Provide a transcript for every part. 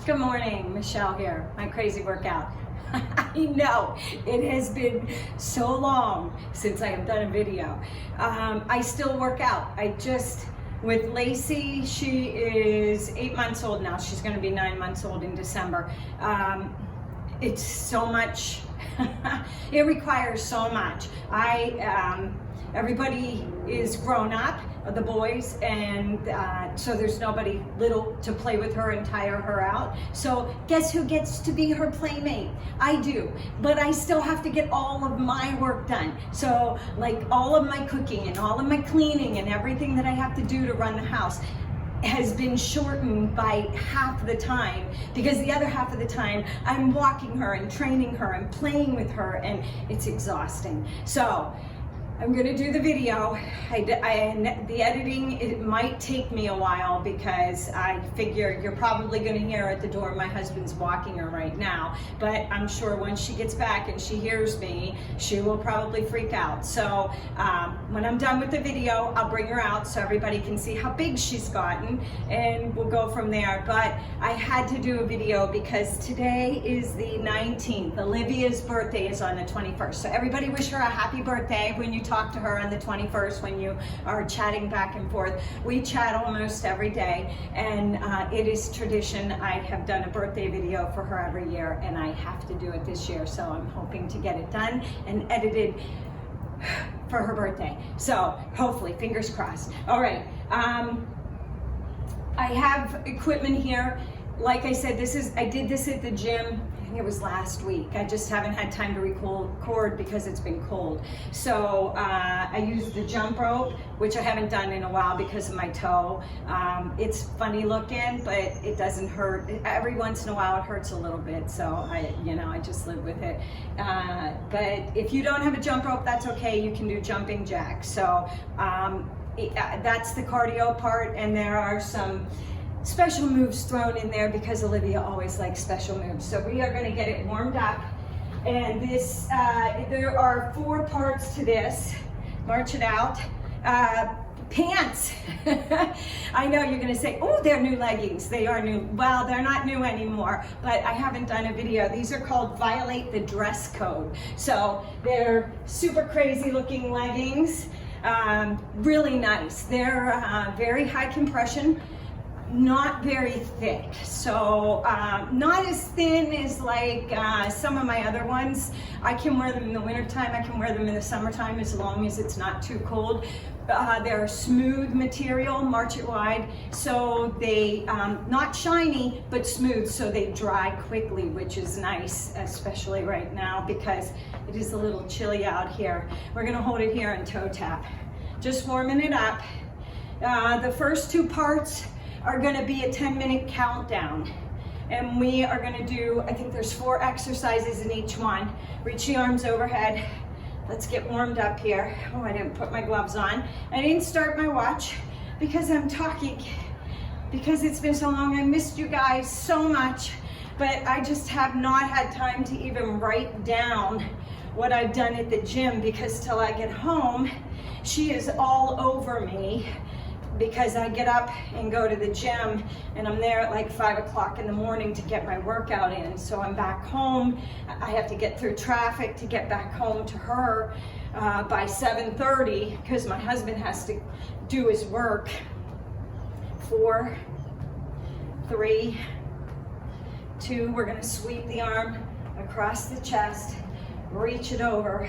Good morning, Michelle here, my crazy workout. I know, it has been so long since I have done a video. I still work out. With Lacey, she is 8 months old now. She's gonna be 9 months old in December. It's so much, it requires so much. Everybody is grown up, the boys, and so there's nobody little to play with her and tire her out. So guess who gets to be her playmate? I do, but I still have to get all of my work done. So like all of my cooking and all of my cleaning and everything that I have to do to run the house has been shortened by half the time, because the other half of the time I'm walking her and training her and playing with her, and it's exhausting. So I'm gonna do the video. The editing, it might take me a while because I figure you're probably gonna hear at the door my husband's walking her right now, but I'm sure once she gets back and she hears me, she will probably freak out. So when I'm done with the video, I'll bring her out so everybody can see how big she's gotten, and we'll go from there. But I had to do a video because today is the 19th. Olivia's birthday is on the 21st. So everybody wish her a happy birthday when you talk to her on the 21st, when you are chatting back and forth. We chat almost every day, and it is tradition. I have done a birthday video for her every year, and I have to do it this year, so I'm hoping to get it done and edited for her birthday. So hopefully, fingers crossed. All right, I have equipment here. Like I said, I did this at the gym. It was last week. I just haven't had time to record because it's been cold. So I used the jump rope, which I haven't done in a while because of my toe. It's funny looking, but it doesn't hurt. Every once in a while it hurts a little bit, so I just live with it. But if you don't have a jump rope, that's okay. You can do jumping jacks. So that's the cardio part, and there are some special moves thrown in there because Olivia always likes special moves. So we are going to get it warmed up, and this there are 4 parts to this. March it out. Pants. I know you're going to say, oh, they're new leggings. They are new. Well, they're not new anymore, but I haven't done a video. These are called Violate the Dress Code. So they're super crazy looking leggings. Really nice. They're very high compression, not very thick, so not as thin as like some of my other ones. I can wear them in the wintertime, I can wear them in the summertime as long as it's not too cold. They're a smooth material, march it wide, so they, not shiny, but smooth, so they dry quickly, which is nice, especially right now because it is a little chilly out here. We're gonna hold it here and toe tap. Just warming it up. The first 2 parts are going to be a 10-minute countdown, and we are going to do, I think there's 4 exercises in each one. Reach the arms overhead. Let's get warmed up here. Oh, I didn't put my gloves on. I didn't start my watch because I'm talking, because it's been so long. I missed you guys so much, but I just have not had time to even write down what I've done at the gym, because till I get home, she is all over me, because I get up and go to the gym, and I'm there at like 5 o'clock in the morning to get my workout in. So I'm back home. I have to get through traffic to get back home to her by 7:30, because my husband has to do his work. 4, 3, 2, we're gonna sweep the arm across the chest, reach it over.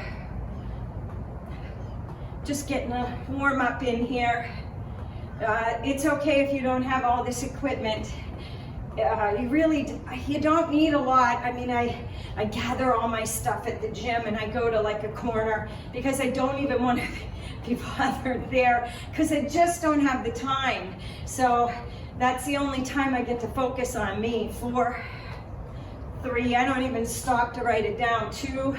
Just getting a warm up in here. It's okay if you don't have all this equipment. You don't need a lot. I mean, I gather all my stuff at the gym, and I go to like a corner because I don't even want to be bothered there, because I just don't have the time. So that's the only time I get to focus on me. 4, 3, I don't even stop to write it down. 2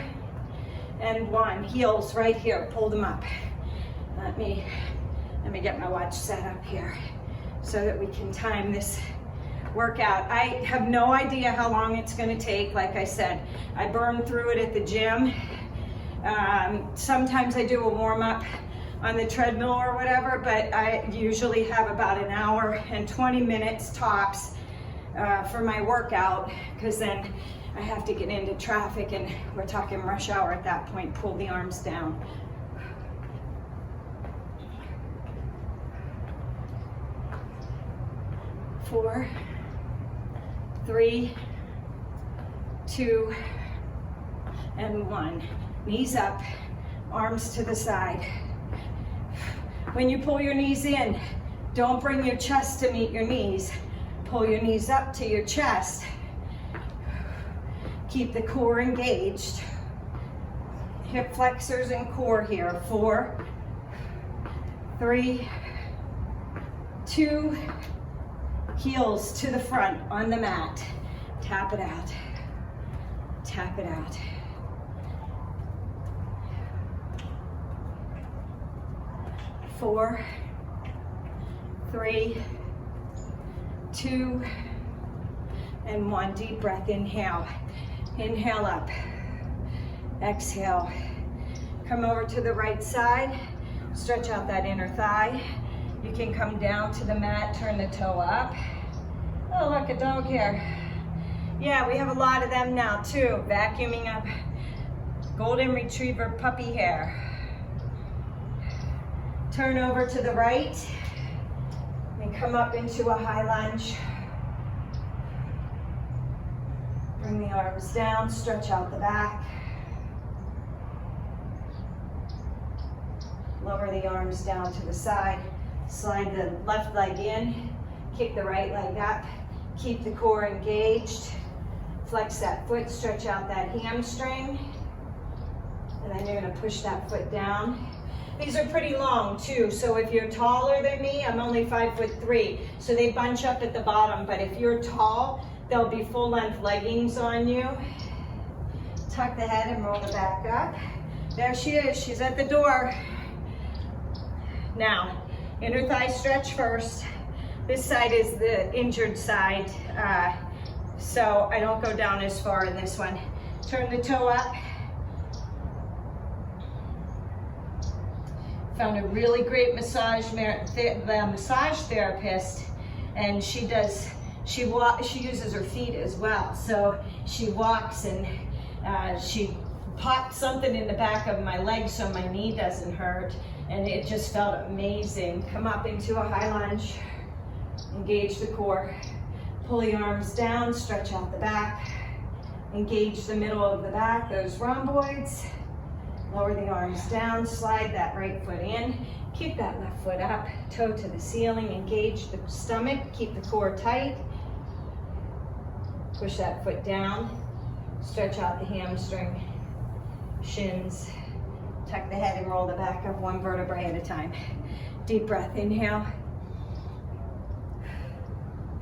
and 1. Heels right here, pull them up. Let me get my watch set up here so that we can time this workout. I have no idea how long it's going to take. Like I said, I burn through it at the gym. Sometimes I do a warm-up on the treadmill or whatever, but I usually have about an hour and 20 minutes tops for my workout, because then I have to get into traffic, and we're talking rush hour at that point. Pull the arms down. Four, 3, 2, and 1. Knees up, arms to the side. When you pull your knees in, don't bring your chest to meet your knees. Pull your knees up to your chest. Keep the core engaged. Hip flexors and core here. 4, 3, 2, heels to the front on the mat. Tap it out. Tap it out. Four, 3, 2, and 1. Deep breath. Inhale. Inhale up. Exhale. Come over to the right side. Stretch out that inner thigh. You can come down to the mat, turn the toe up. Oh, look, a dog hair. Yeah, we have a lot of them now too. Vacuuming up golden retriever puppy hair. Turn over to the right and come up into a high lunge. Bring the arms down, stretch out the back. Lower the arms down to the side. Slide the left leg in, kick the right leg up. Keep the core engaged. Flex that foot, stretch out that hamstring. And then you're gonna push that foot down. These are pretty long too, so if you're taller than me, I'm only 5'3", so they bunch up at the bottom, but if you're tall, there'll be full-length leggings on you. Tuck the head and roll the back up. There she is, she's at the door. Now, inner thigh stretch first. This side is the injured side, so I don't go down as far in this one. Turn the toe up. Found a really great massage therapist, and she uses her feet as well. So she walks and she popped something in the back of my leg so my knee doesn't hurt, and it just felt amazing. Come up into a high lunge, engage the core, pull the arms down, stretch out the back, engage the middle of the back, those rhomboids. Lower the arms down, slide that right foot in, kick that left foot up, toe to the ceiling, engage the stomach, keep the core tight. Push that foot down, stretch out the hamstring, shins, tuck the head and roll the back up one vertebrae at a time. Deep breath, inhale,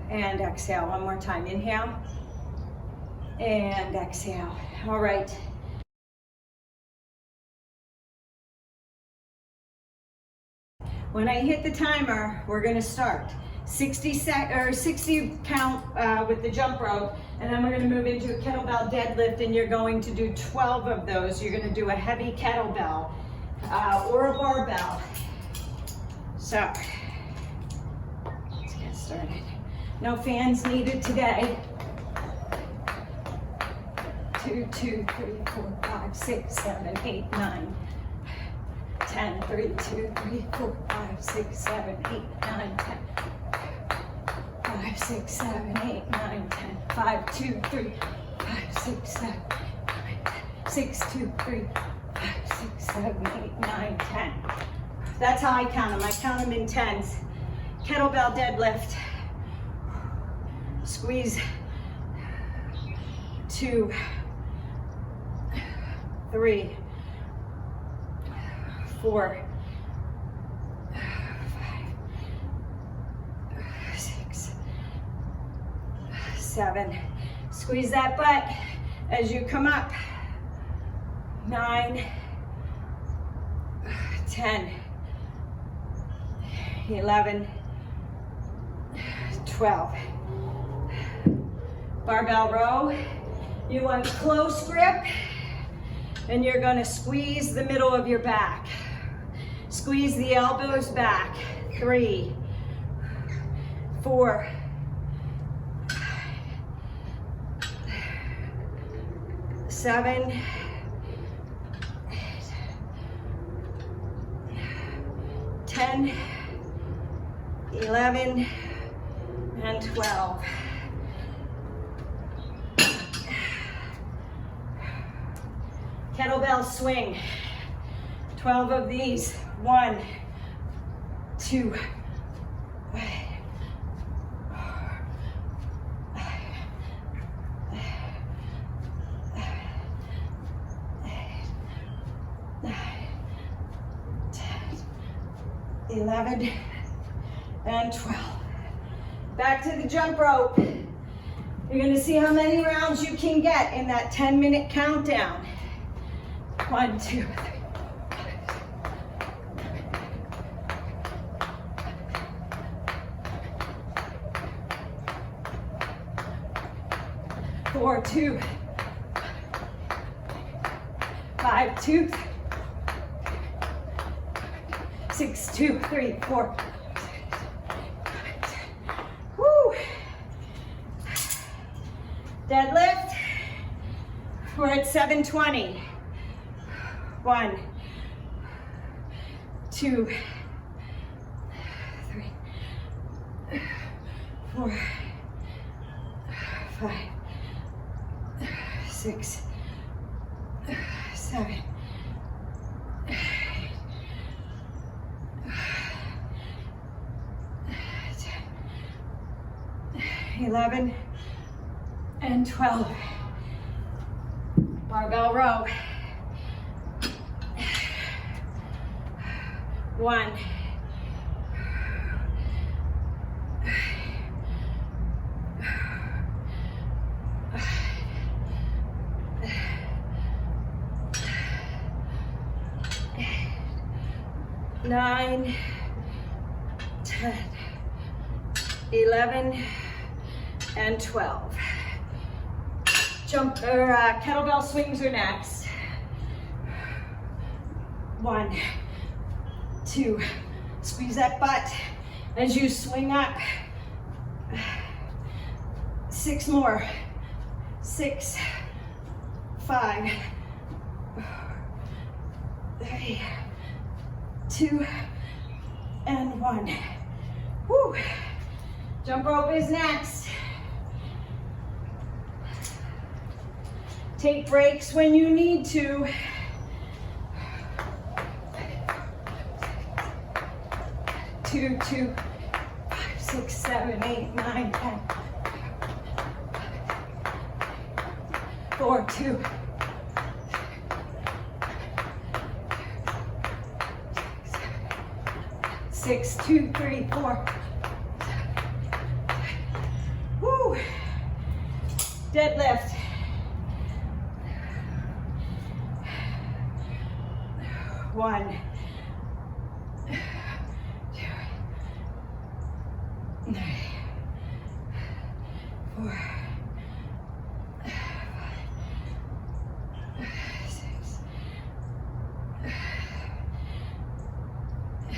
and exhale. One more time, inhale, and exhale. All right. When I hit the timer, we're gonna start. 60 count with the jump rope, and then we're gonna move into a kettlebell deadlift, and you're going to do 12 of those. You're gonna do a heavy kettlebell or a barbell. So, let's get started. No fans needed today. 2, 2, 3, 4, 5, 6, 7, 8, 9. 10, 3, 2, 3, 4, 5, 6, 7, 8, 9, 10. 5, 6, 7, 8, 9, 10. 5, 2, 3, 5, 6, 7, 8, 9, 10. 6, 2, 3, 5, 6, 7, 8, 9, 10. That's how I count them. I count them in tens. Kettlebell deadlift. Squeeze. 2, 3, 4, 5, 6, 7. Squeeze that butt as you come up. 9, 10, 11, 12. Barbell row. You want close grip, and you're going to squeeze the middle of your back. Squeeze the elbows back. 3, 4, 7, 8, 10, 11, and 12. Kettlebell swing, 12 of these. 1, 2, 11, and 12. Back to the jump rope. You're gonna see how many rounds you can get in that 10-minute countdown. 1, 2, 3. 4, 2, 5, 2, 6, 2, 3, 4. Woo! Deadlift. We're at 720. 1, 2, 3, 4, 5, 6, 7, 8, 10, 11, and 12. Barbell row. 1, 9, 10, 11, and 12. Kettlebell swings are next. 1, 2, squeeze that butt as you swing up. 6 more. 6, 5, 3, 2, and 1. Woo. Jump rope is next. Take breaks when you need to. 2, 2, 5, 6, 7, 8, 9, 10. 4, 2. 6, 2, 3, 4. Woo! Deadlift. 1, 2, 3, 4, 5, 6, 8,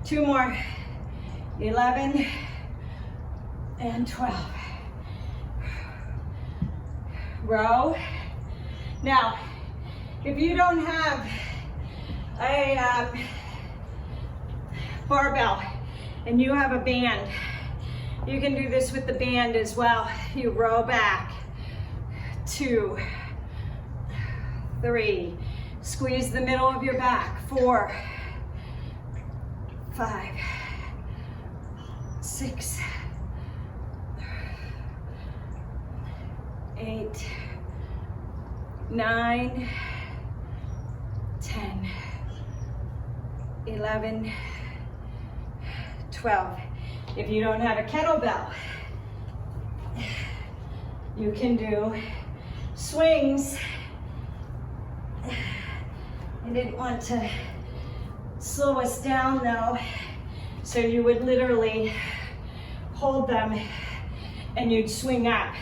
2 more. 11 and 12. Row. Now, if you don't have a barbell and you have a band, you can do this with the band as well. You row back. 2, 3, squeeze the middle of your back. 4, 5, 6, 8, 9, 10, 11, 12. If you don't have a kettlebell, you can do swings. I didn't want to slow us down though, so you would literally hold them and you'd swing up.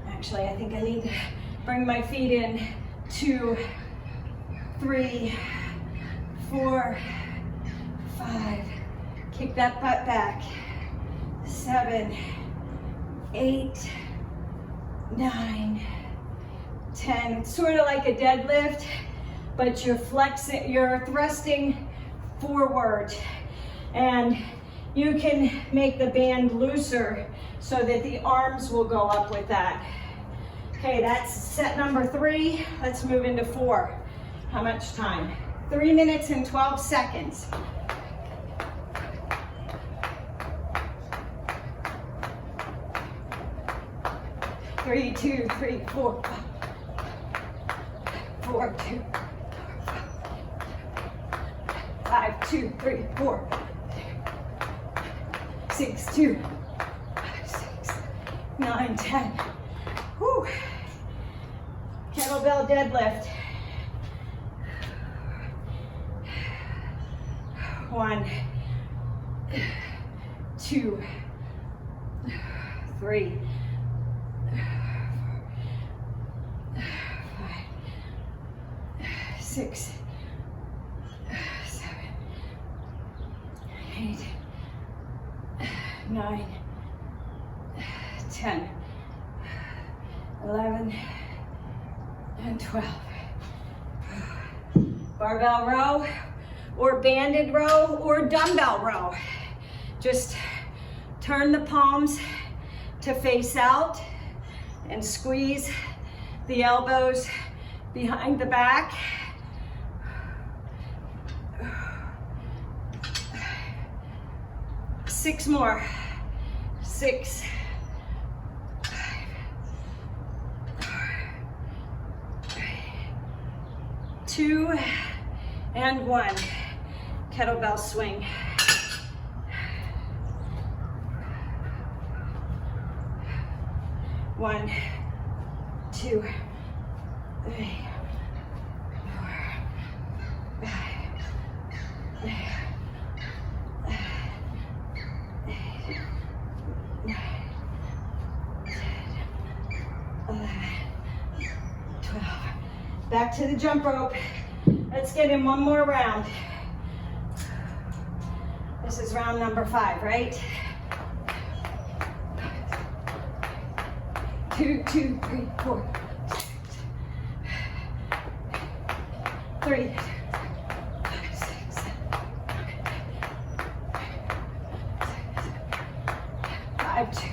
Actually, I think I need to bring my feet in. 2, 3, 4, 5. Kick that butt back. 7, 8, 9, 10. It's sort of like a deadlift, but you're flexing, you're thrusting forward, and you can make the band looser so that the arms will go up with that. Okay, that's set number 3. Let's move into 4. How much time? 3 minutes and 12 seconds. Three, 2, 3, 4, 5. 4, 2, 5, 2, 3, 4. 6, 2, 6, 9, 10. Whew. Kettlebell deadlift. 1, 2, 3, 6, 7, 8, 9, 10, 11, and 12. Barbell row, or banded row, or dumbbell row. Just turn the palms to face out and squeeze the elbows behind the back. 6 more. 6, 5, 4, 2, and 1. Kettlebell swing. 1, 2, 3, 4, 5, 8, 9, 10, 11, 12. Back to the jump rope. Let's get in one more round. This is round number 5, right? 2, 2, 3, 4, 6, 3, 5, 6, 5, 2,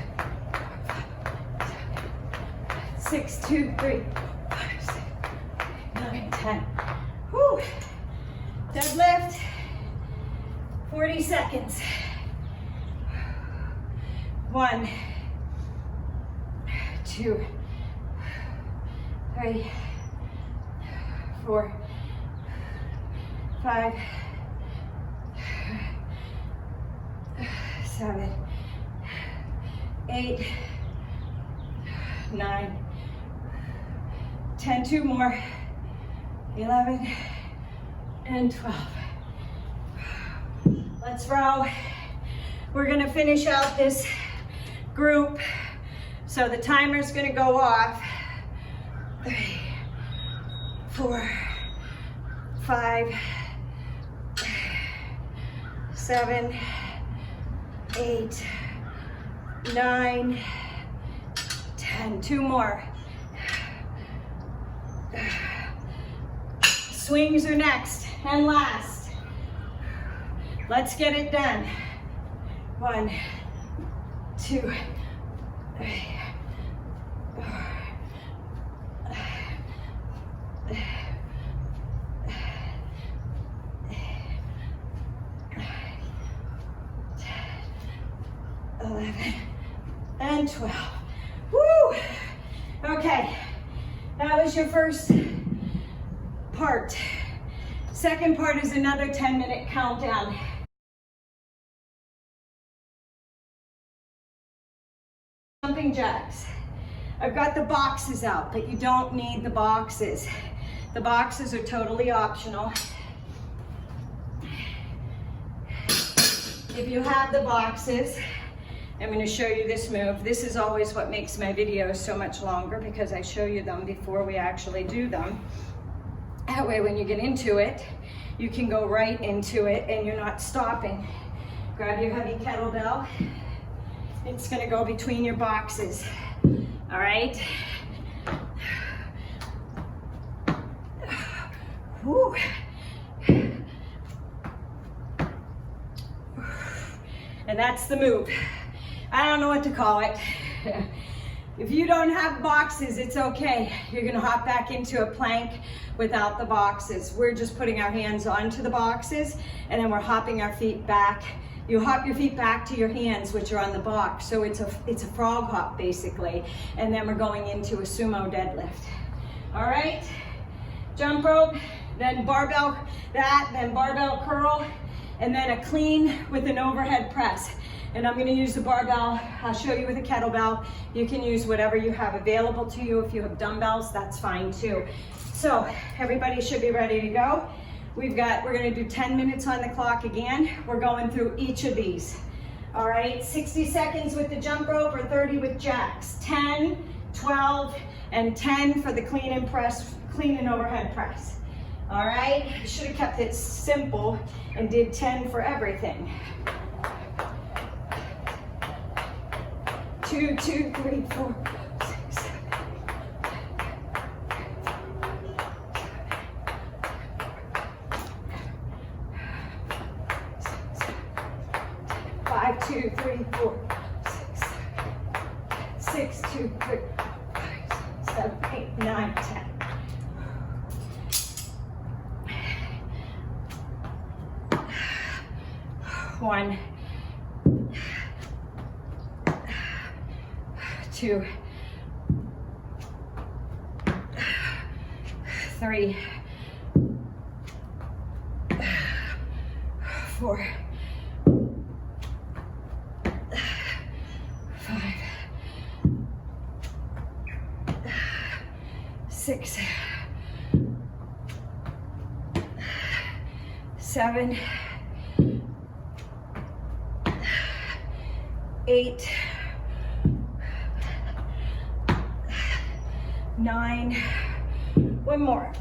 6, 2, 3, 5, 6, 9, 10. Whew. Deadlift. 40 seconds. 1, 2, 3, 4, 5, 7, 8, 9, 10. 2 more. 11 and 12. Let's row. We're gonna finish out this group. So the timer's gonna go off. 3, 4, 5, 7, 8, 9, 10. 2 more. Swings are next and last. Let's get it done. 1, 2, 3, 4, 11, and 12. Woo! Okay, that was your first part. Second part is another 10-minute countdown. Jumping jacks. I've got the boxes out, but you don't need the boxes. The boxes are totally optional. If you have the boxes, I'm going to show you this move. This is always what makes my videos so much longer, because I show you them before we actually do them. That way when you get into it, you can go right into it and you're not stopping. Grab your heavy kettlebell It's gonna go between your boxes. All right? Whew. And that's the move. I don't know what to call it. If you don't have boxes, it's okay. You're gonna hop back into a plank without the boxes. We're just putting our hands onto the boxes and then we're hopping our feet back. You hop your feet back to your hands, which are on the box. So it's a frog hop basically. And then we're going into a sumo deadlift. All right, jump rope, then barbell then barbell curl, and then a clean with an overhead press. And I'm gonna use the barbell. I'll show you with a kettlebell. You can use whatever you have available to you. If you have dumbbells, that's fine too. So everybody should be ready to go. We're gonna do 10 minutes on the clock again. We're going through each of these. All right, 60 seconds with the jump rope or 30 with jacks. 10, 12, and 10 for the clean and overhead press. All right, I should have kept it simple and did 10 for everything. 2, 2, 3, 4, 6, 7, 5, 2, 3, 4, 6, 2, 3, 5, 7, 8, 9, 10. One, 2, 3, 4, 5, 6, 7, 8, 9, one more,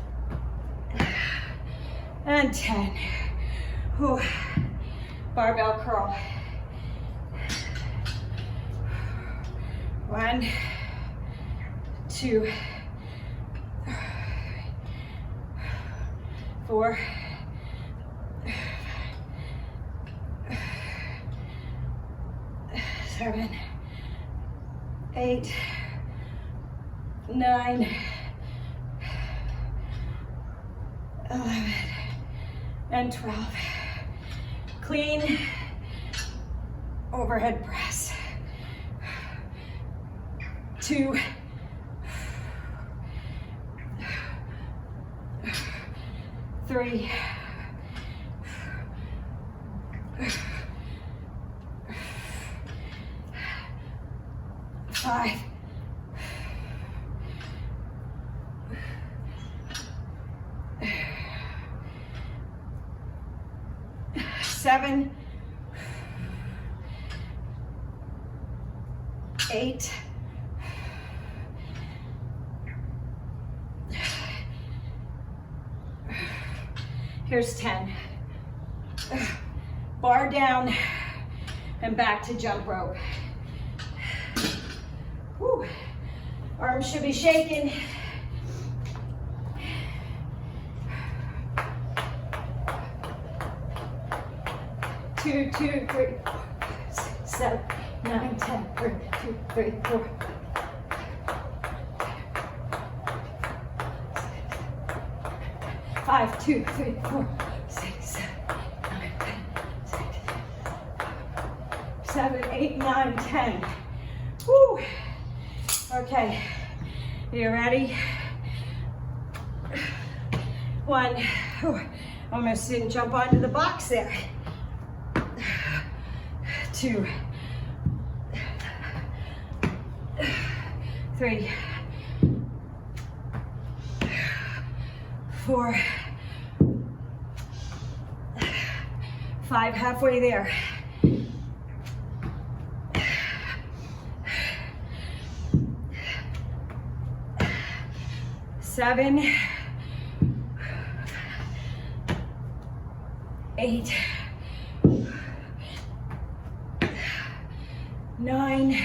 and 10. Whew. Barbell curl. 1, 2, 4, 7, 8, 9, 11, and 12. Clean overhead press. 2, 3, 5, 7, 8, 10. Bar down and back to jump rope. Whew. Arms should be shaking. Two, 2, 3, 4, 6, 7, 9, 10. 1, 2, 3, 4. 5, 2, 3, 4, 6, 7, 9, 10, 7, 8, 9, 10. Woo. Okay, you ready? 1, whew. Almost didn't jump onto the box there. 2, 3, 4, 5, halfway there. 7, 8, 9, 9,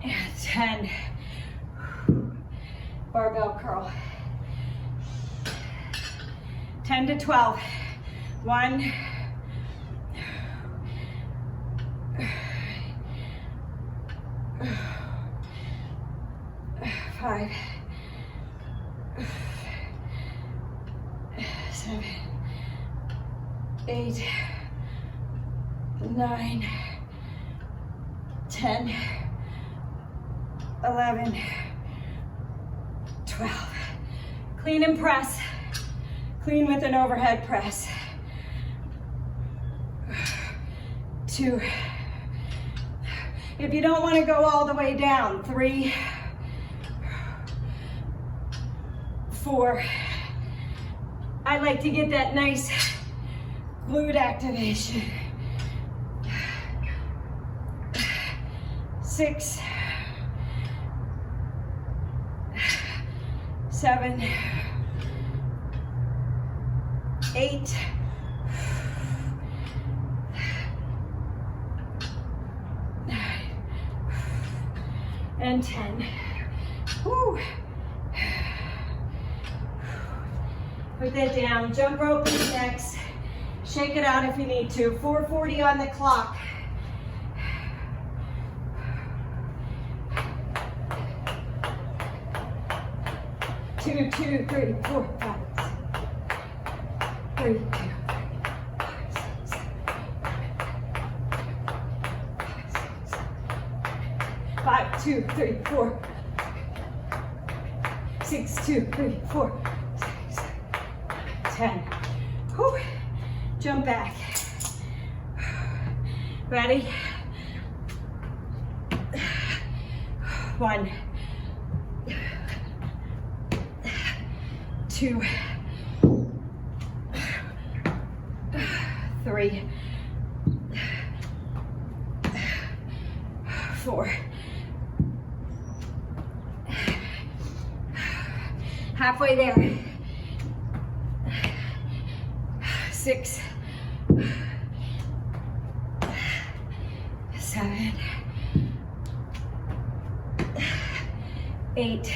and 10. Barbell curl. 10 to 12. 1, 5, 7, 8, 9, 10, 11, 12. Clean and press. Clean with an overhead press. 2. If you don't want to go all the way down, 3, 4. I like to get that nice glute activation. 6, 7, 8, 9, and 10. Woo. Put that down. Jump rope is next. Shake it out if you need to. 4:40 on the clock. Two, 3, 4, 5, 6. 3, 2, 5, 2, 3, 4. 6, 2, 3, 4. 10. Whew. Jump back. Ready? 1, 2, 3, 4. Halfway there. 6, 7, 8,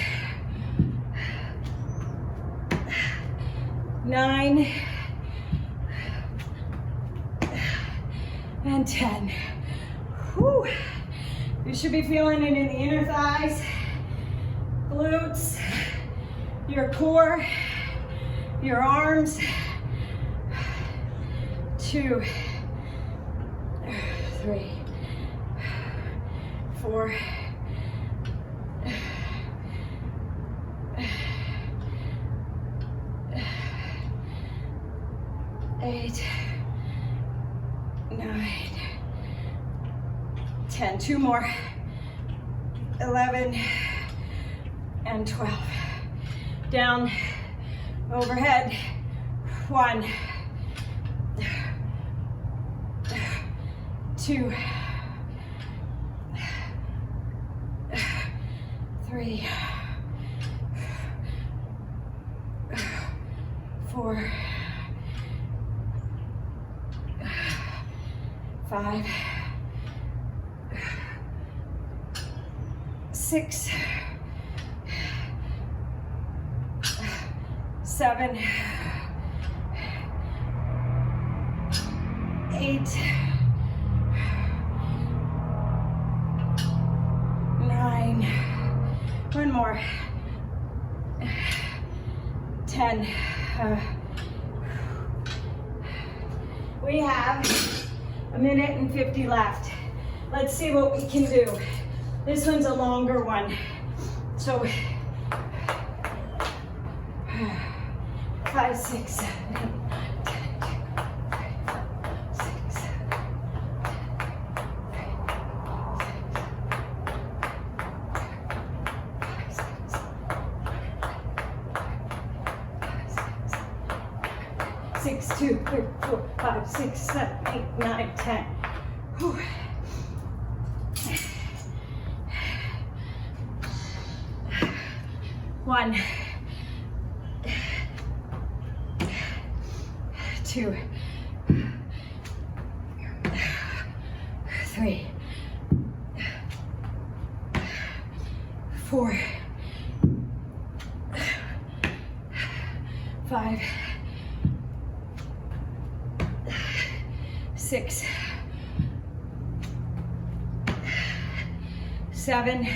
9, and 10. Whew. You should be feeling it in the inner thighs, glutes, your core, your arms. 2, 3, 4, 8, 9, 10. 2 more. 11 and 12. Down, overhead. 1, 2, 3, 4, 5, 6, 7, 8, 9, one more, 10. We have a minute and 50 left. Let's see what we can do. This one's a longer one. So 5, 6, 7, 8, 9, 10, 6, 6, 2, 3, 4, 5, 6, 7, 8, 9, 10. Whew. 1, 2, 4, 5, 6, 7,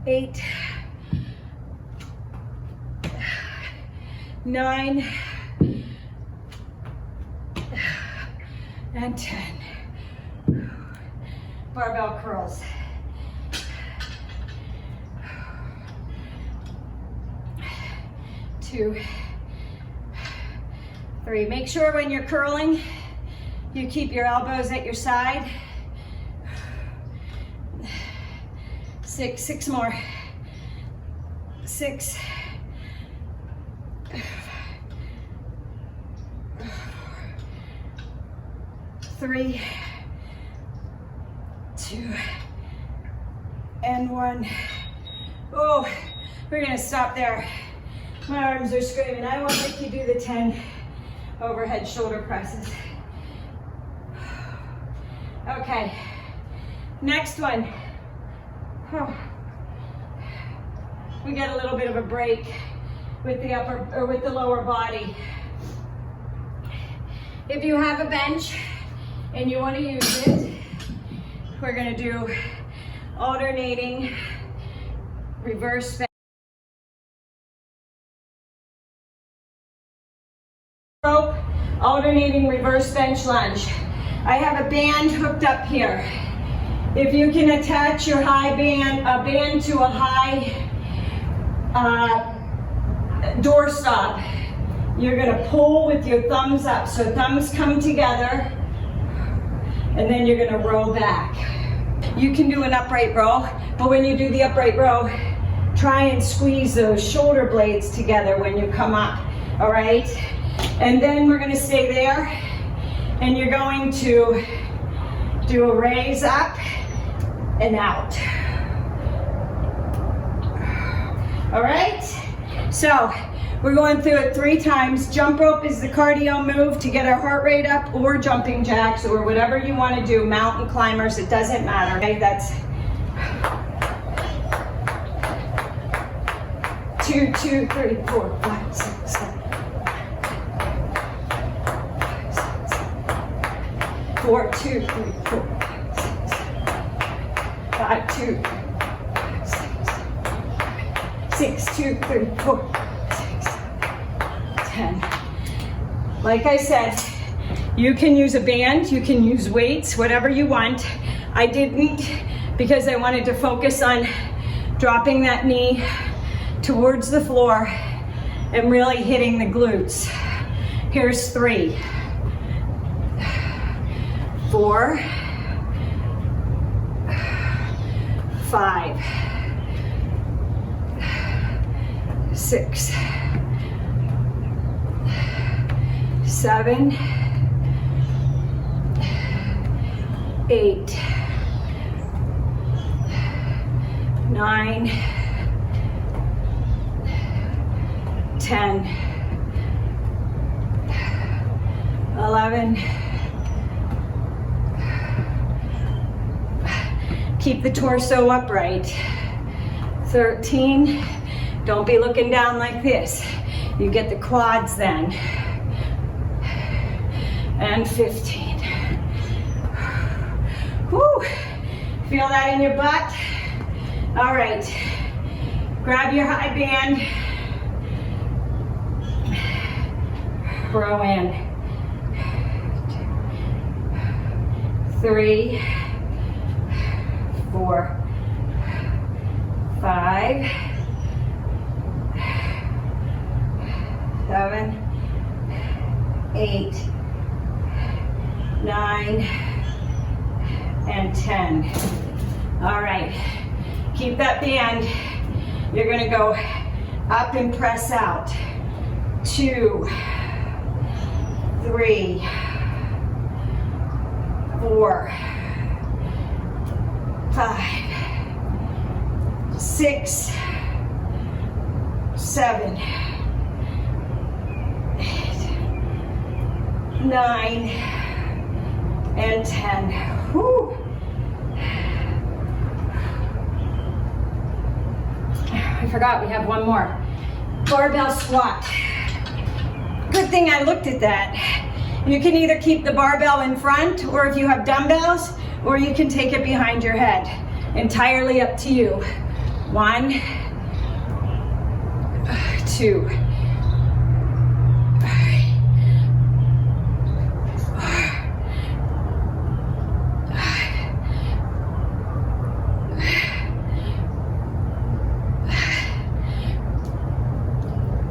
8, 9, and 10. Barbell curls. 2, 3. Make sure when you're curling, you keep your elbows at your side. 6 more. 6, 3, 2, and 1. Oh, we're gonna stop there. My arms are screaming. I won't make you do the 10 overhead shoulder presses. Okay, next one. Oh. We get a little bit of a break with the upper or with the lower body. If you have a bench and you want to use it, we're going to do alternating reverse bench. Rope, alternating reverse bench lunge. I have a band hooked up here. If you can attach your high band, a band to a high door stop, you're gonna pull with your thumbs up. So thumbs come together, and then you're gonna row back. You can do an upright row, but when you do the upright row, try and squeeze those shoulder blades together when you come up, all right? And then we're gonna stay there, and you're going to do a raise up and out. All right? So we're going through it 3 times. Jump rope is the cardio move to get our heart rate up, or jumping jacks, or whatever you want to do. Mountain climbers, it doesn't matter. Okay, that's 2, 2, 3, 4, 5, 6, 7. 4, 2, 3, 4, 5, 2, 6, 2, 3, 4, 6, 10. Like I said, you can use a band, you can use weights, whatever you want. I didn't, because I wanted to focus on dropping that knee towards the floor and really hitting the glutes. Here's 3, 4, 5, 6, 7, 8, 9, 10, 11. Keep the torso upright. 13. Don't be looking down like this. You get the quads then. And 15. Whew. Feel that in your butt? All right. Grab your high band. Row in. 3, 4, 5, 7, 8, 9, and 10. All right, keep that band. You're gonna go up and press out. 2, 3, 4, 5, 6, 7, 8, 9, and 10. Whew. forgot we have one more. Barbell squat. Good thing I looked at that. You can either keep the barbell in front, or if you have dumbbells, or you can take it behind your head. Entirely up to you. 1, 2.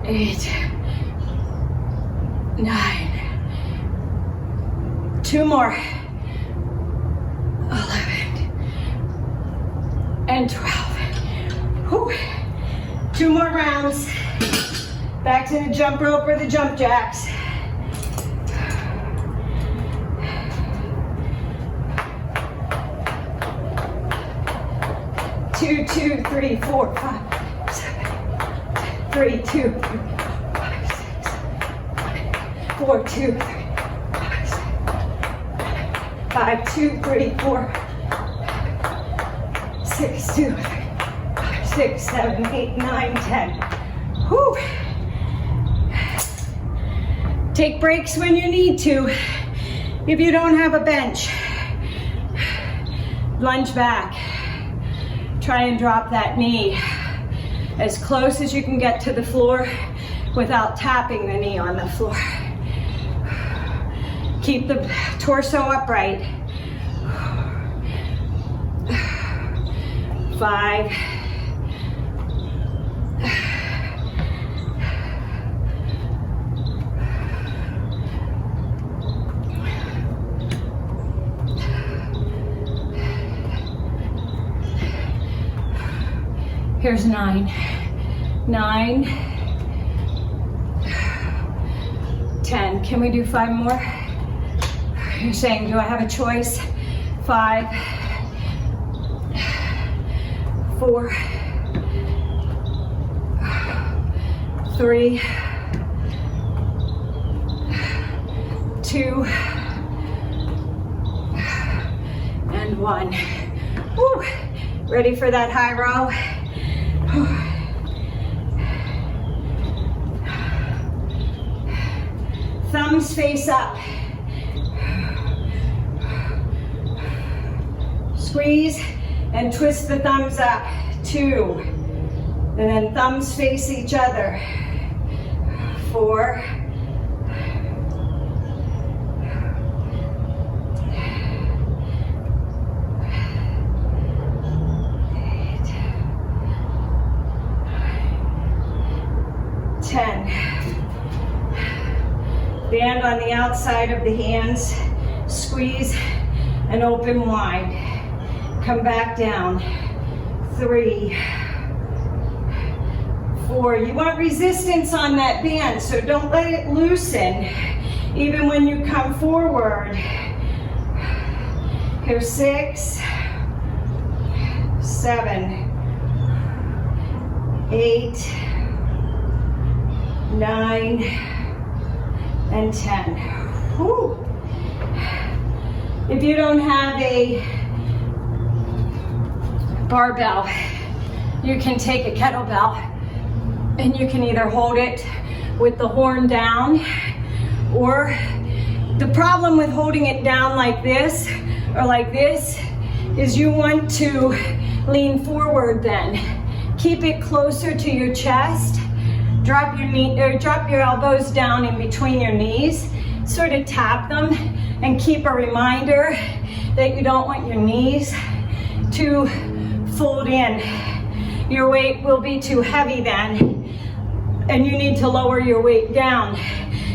8, 9, 2 more, 11, and 12. Whew. 2 more rounds. Back to the jump rope or the jump jacks. Two, 2, 3, 4, 5, 7, 3, 2, 3, 5, 6, 4, 2, 3, 5, 6, 5, 2, 3, 4, 6, 2, 3, 5, 6, 7, 8, 9, 10. Whew. Take breaks when you need to. If you don't have a bench, lunge back. Try and drop that knee as close as you can get to the floor without tapping the knee on the floor. Keep the torso upright. 5. 9. 9. 10. Can we do 5 more? You're saying, do I have a choice? 5. 4. 3. 2. And 1. Woo. Ready for that high row? Thumbs face up. Squeeze and twist the thumbs up. 2. And then thumbs face each other. 4. 10. Band on the outside of the hands. Squeeze and open wide. Come back down. 3. 4. You want resistance on that band, so don't let it loosen even when you come forward. Here's 6, 7, 8, 9, and 10. Whew. If you don't have a barbell, you can take a kettlebell and you can either hold it with the horn down, or the problem with holding it down like this or like this is you want to lean forward then. Keep it closer to your chest. Drop your knee, or drop your elbows down in between your knees. Sort of tap them and keep a reminder that you don't want your knees to fold in. Your weight will be too heavy then, and you need to lower your weight down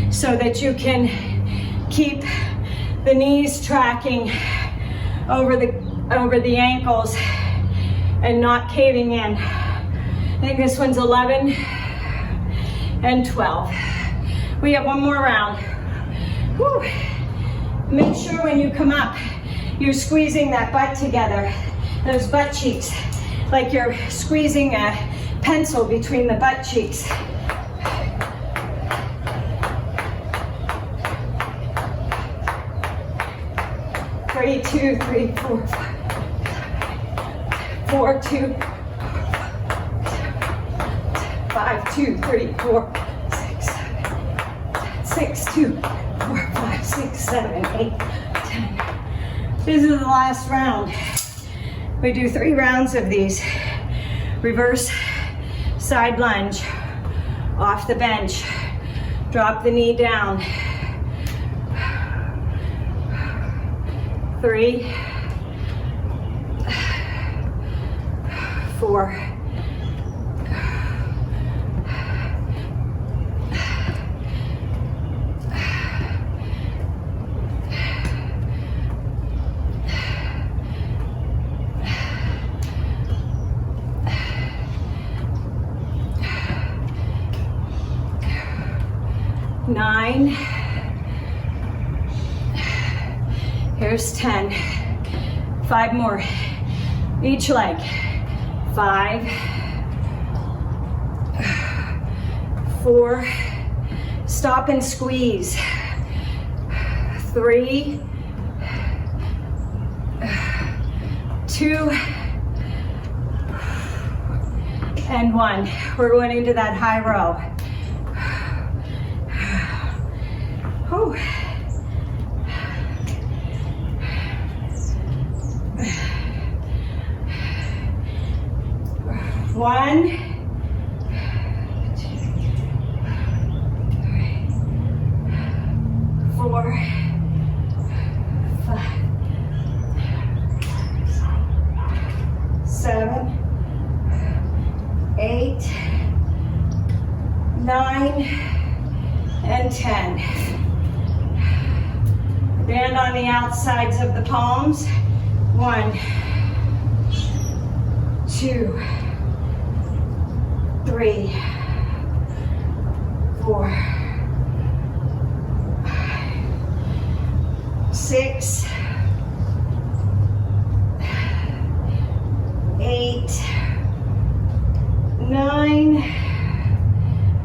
so that you can keep the knees tracking over the ankles and not caving in. I think this one's 11 and 12. We have one more round. Whew. Make sure when you come up, you're squeezing that butt together, those butt cheeks, like you're squeezing a pencil between the butt cheeks. Three, 2, 3, 4, 5, 4, 2, 5, 2, 3, 4, 6, 7, 6, 2, 4, 5, 6, 7, 8, 10. This is the last round. We do 3 rounds of these. Reverse side lunge, off the bench. Drop the knee down. 3, 4, 9. Here's 10. 5 more. Each leg. 5, 4. Stop and squeeze. 3, 2, and 1. We're going into that high row. Whew. 1, 2, 3, 4, 5, 7, 8, 9, and 10. Band on the outsides of the palms. 1, 2, 3, 4, 6, 8, 9,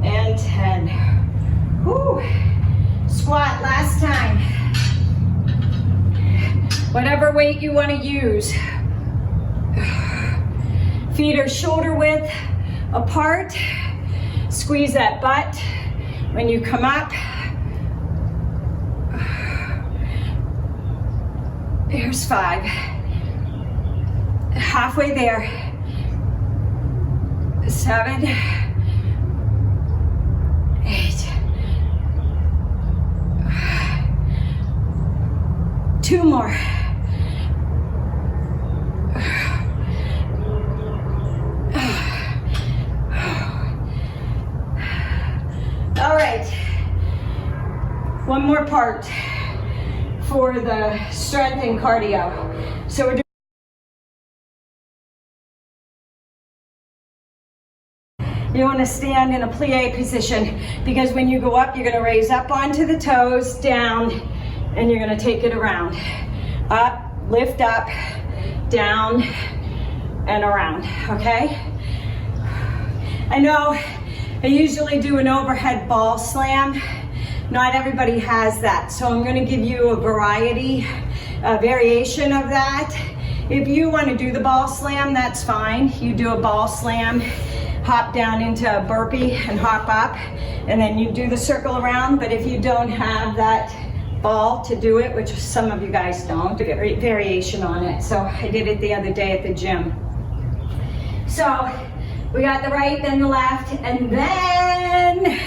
and 10. Whew. Squat last time. Whatever weight you want to use. Feet are shoulder width apart. Squeeze that butt when you come up. Here's 5. Halfway there. 7, 8. 2 more. All right, one more part for the strength and cardio. So we're doing, you want to stand in a plie position, because when you go up, you're going to raise up onto the toes, down, and you're going to take it around. Up, lift up, down, and around, okay? I know I usually do an overhead ball slam. Not everybody has that, so I'm going to give you a variation of that. If you want to do the ball slam, that's fine. You do a ball slam, hop down into a burpee and hop up, and then you do the circle around. But if you don't have that ball to do it, which some of you guys don't, a variation on it. So I did it the other day at the gym. So we got the right, then the left, and then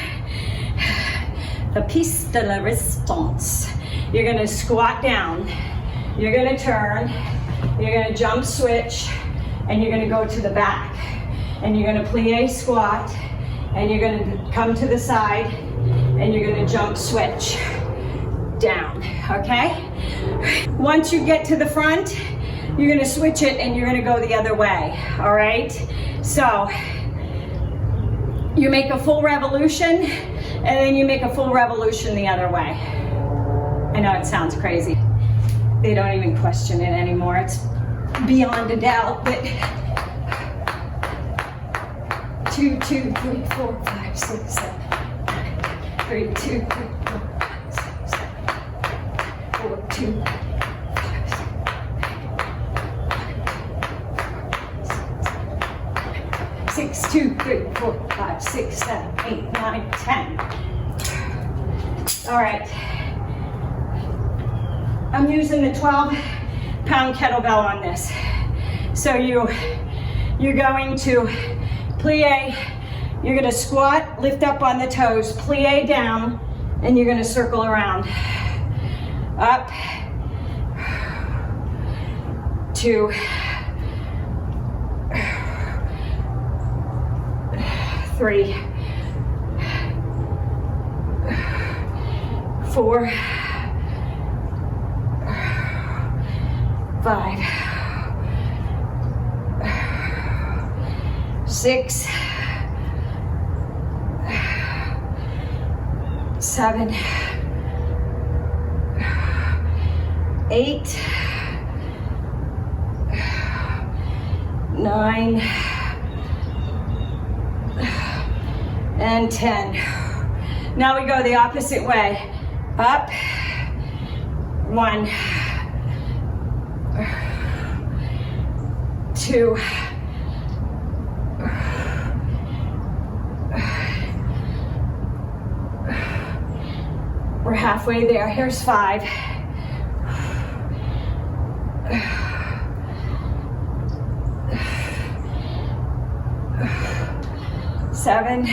the piece de la resistance. You're gonna squat down, you're gonna turn, you're gonna jump switch, and you're gonna go to the back. And you're gonna plie squat, and you're gonna come to the side, and you're gonna jump switch down, okay? Once you get to the front, you're gonna switch it and you're gonna go the other way, all right? So you make a full revolution and then you make a full revolution the other way. I know it sounds crazy. They don't even question it anymore. It's beyond a doubt, but 2, 2, 3, 4, 5, 6, 7, 3, 2, 3, 4, 5, 6, 7, 4, 2, 6, 6, 2, 3, 4, 5, 6, 7, 8, 9, 10. All right. I'm using the 12-pound kettlebell on this. So you're going to plie, you're gonna squat, lift up on the toes, plie down, and you're gonna circle around. Up, 2, 3, 4, 5, 6, 7, 8, 9, and 10. Now we go the opposite way. Up, 1, 2, 'We're halfway there. Here's 5. 7,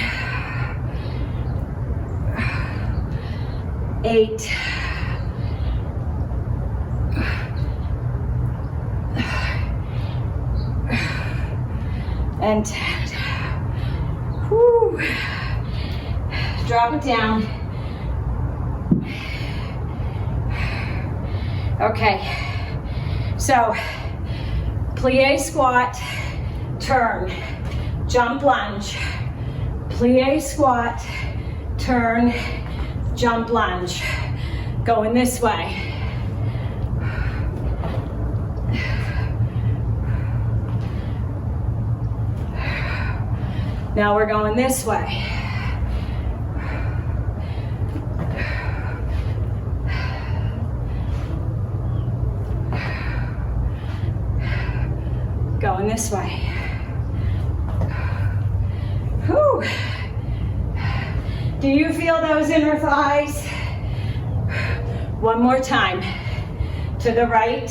8, 10. Whew. Drop it down. Okay, so plie squat, turn, jump lunge, plie squat, turn, jump lunge. Going this way. Now we're going this way. Going this way. Whew. Do you feel those inner thighs? One more time. To the right.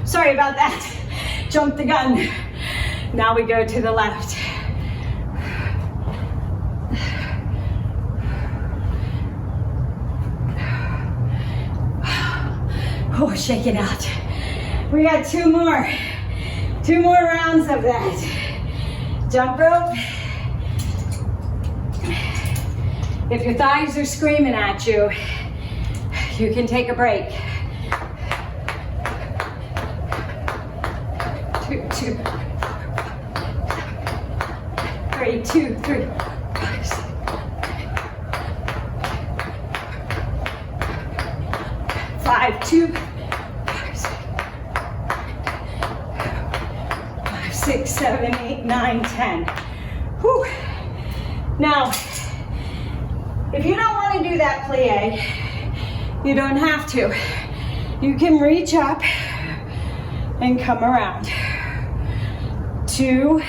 Sorry about that. Jumped the gun. Now we go to the left. Oh, shake it out. We got 2 more. 2 more rounds of that. Jump rope. If your thighs are screaming at you, you can take a break. 2, 2, 3, 2, 3, 5, 6. 5, 2, 5, 6, 7, 8, 9, 10. Whew. Now, if you don't want to do that plie, you don't have to. You can reach up and come around. 2.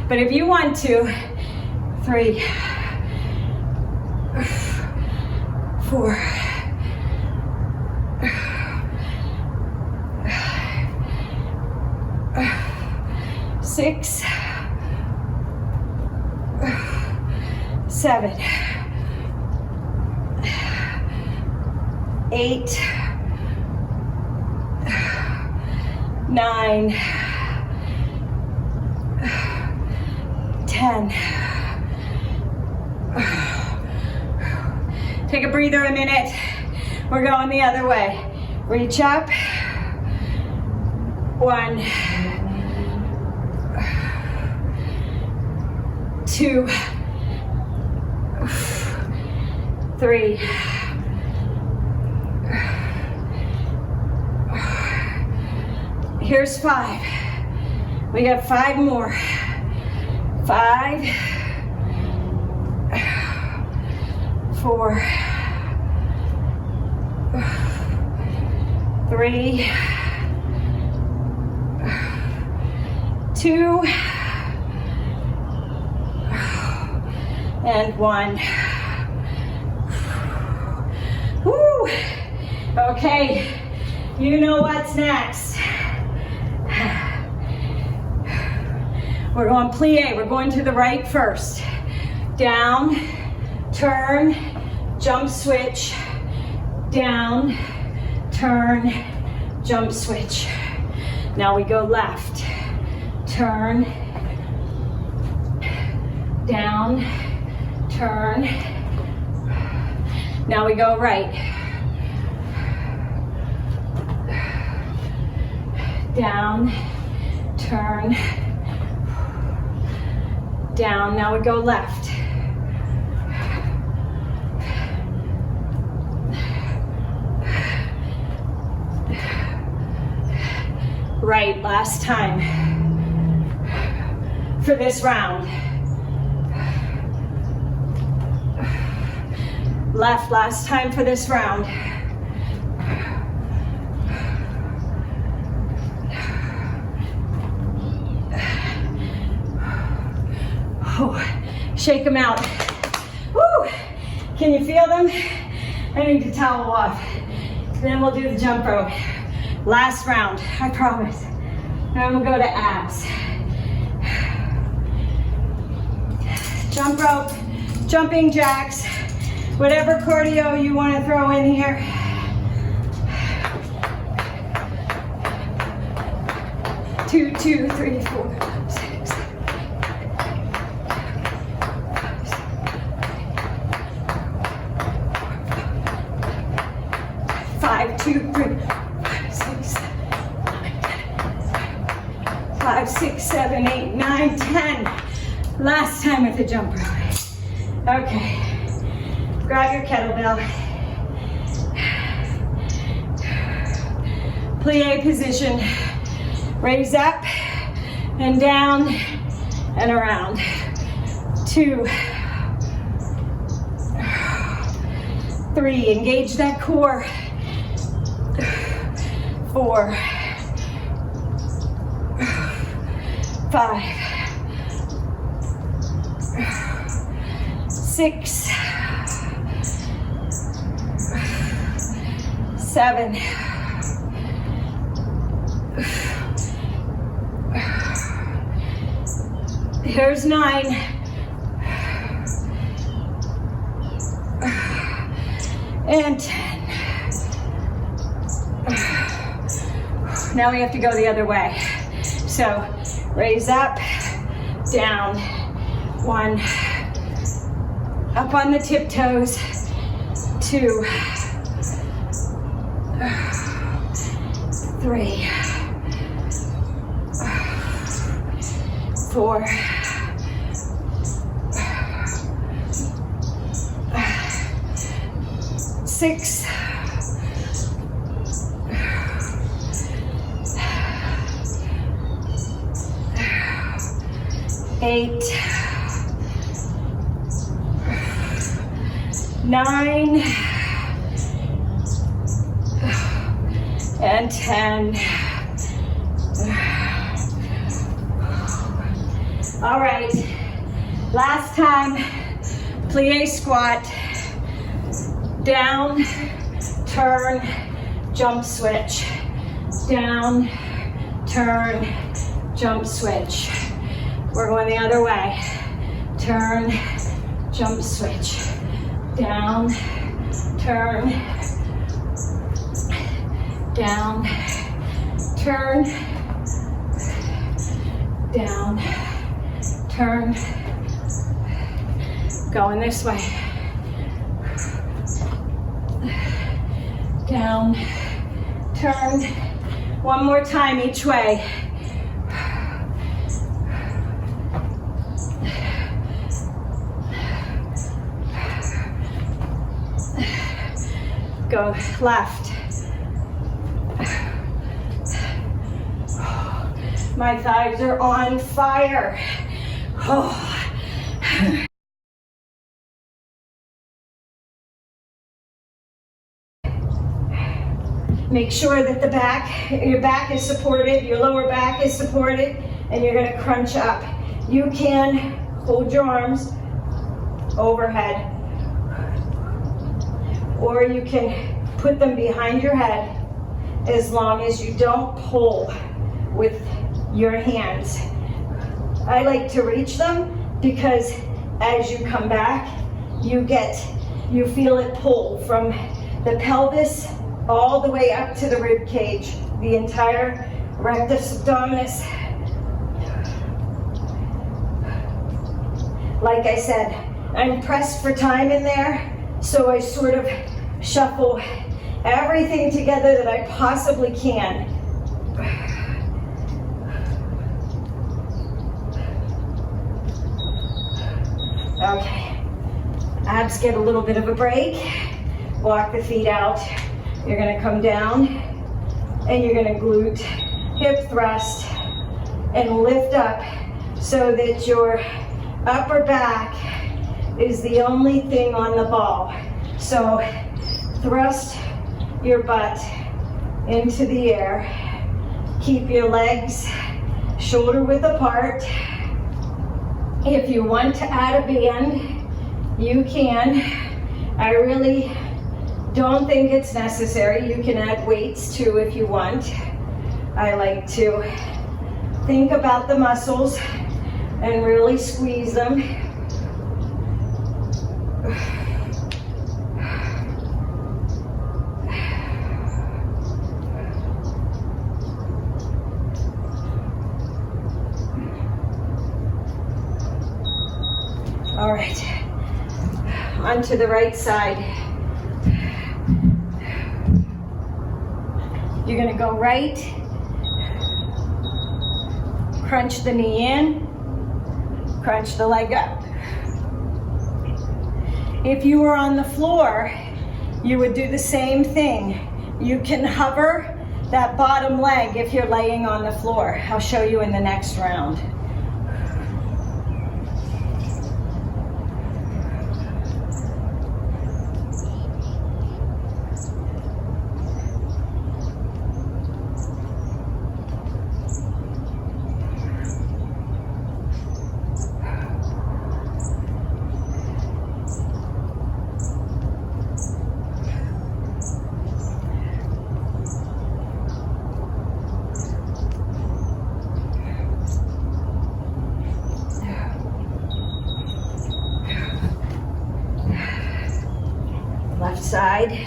But if you want to, 3, 4, 6, 7, 8, 9, 10. Take a breather a minute. We're going the other way. Reach up. 1, 2, 3, 4. Here's 5. We got 5 more. 5, 4, 3, 2, and 1. Woo! Okay, you know what's next. We're going plie. We're going to the right first. Down, turn, jump switch. Down, turn, jump switch. Now we go left. Turn, down, turn. Now we go right. Down, turn, down. Now we go left. Right, last time for this round. Left, last time for this round. Shake them out. Woo! Can you feel them? I need to towel off. Then we'll do the jump rope. Last round, I promise. Then we'll go to abs. Jump rope, jumping jacks, whatever cardio you want to throw in here. Two, 3, 4, 6. 5, 2, 3, 5, 6, 5, 6, 7, 8, 9, 10. Last time with the jump rope. Okay. Grab your kettlebell. Plie position. Raise up and down and around. 2, 3. Engage that core. 4, 5, 6, 7, 9, and 10. Now we have to go the other way. So raise up, down, 1, up on the tiptoes, 2, 3, 4, 6, 8, 9, and 10. All right, last time, plie squat, down, turn, jump switch, down, turn, jump switch. We're going the other way. Turn, jump switch. Down, turn, down, turn, down, turn. Going this way. Down, turn. One more time each way. Go left. My thighs are on fire. Oh. Make sure that your back is supported, your lower back is supported. and you're gonna crunch up. You can hold your arms overhead, or you can put them behind your head as long as you don't pull with your hands. I like to reach them because as you come back, you feel it pull from the pelvis all the way up to the rib cage, the entire rectus abdominis. Like I said, I'm pressed for time in there, so I sort of shuffle everything together that I possibly can. Okay, abs get a little bit of a break. Walk the feet out. You're gonna come down and you're gonna glute, hip thrust, and lift up so that your upper back is the only thing on the ball. So thrust your butt into the air. Keep your legs shoulder width apart. If you want to add a band, you can. I really don't think it's necessary. You can add weights too if you want. I like to think about the muscles and really squeeze them. All right, onto the right side. You're gonna go right, crunch the knee in, crunch the leg up. If you were on the floor, you would do the same thing. You can hover that bottom leg if you're laying on the floor. I'll show you in the next round. Left side.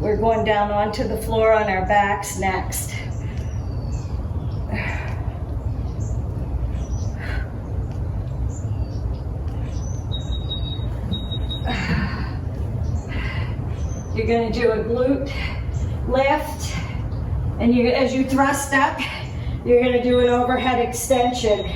We're going down onto the floor on our backs next. You're going to do a glute lift, and as you thrust up, you're going to do an overhead extension.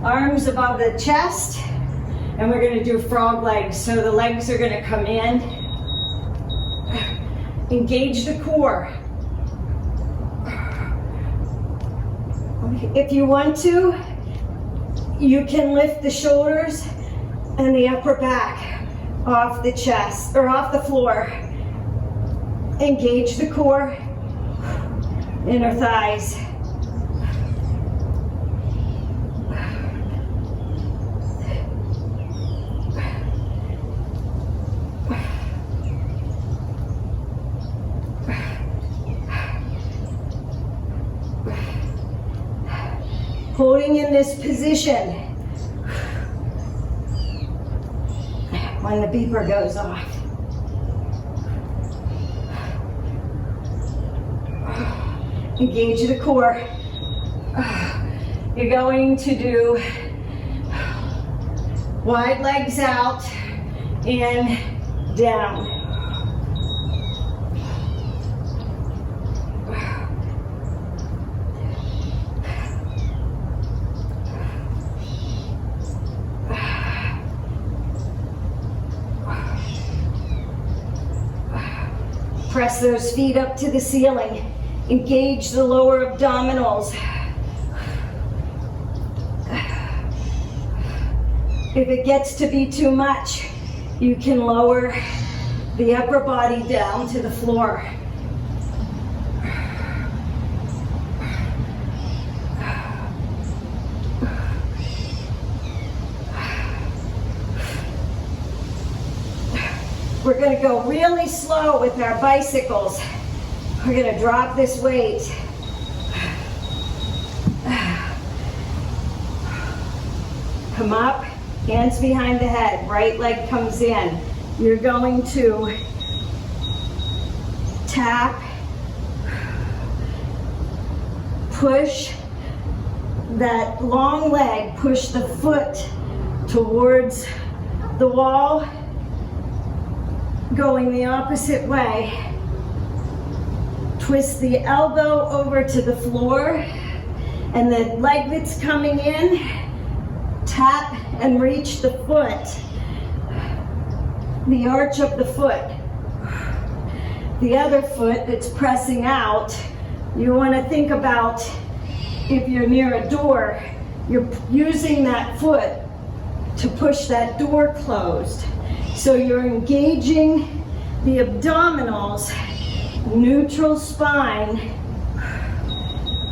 Arms above the chest, and we're going to do frog legs. So the legs are going to come in, Engage the core. If you want to, you can lift the shoulders and the upper back off the chest or off the floor. Engage the core, inner thighs. Holding in this position when the beeper goes off. Engage the core. You're going to do wide legs out and down. Press those feet up to the ceiling. Engage the lower abdominals. If it gets to be too much, you can lower the upper body down to the floor. We're going to go really slow with our bicycles. We're going to drop this weight. Come up, hands behind the head, right leg comes in. You're going to tap, push that long leg, push the foot towards the wall, going the opposite way. Twist the elbow over to the floor, and the leg that's coming in, tap and reach the foot, the arch of the foot. The other foot that's pressing out, you want to think about if you're near a door, you're using that foot to push that door closed. So you're engaging the abdominals, neutral spine,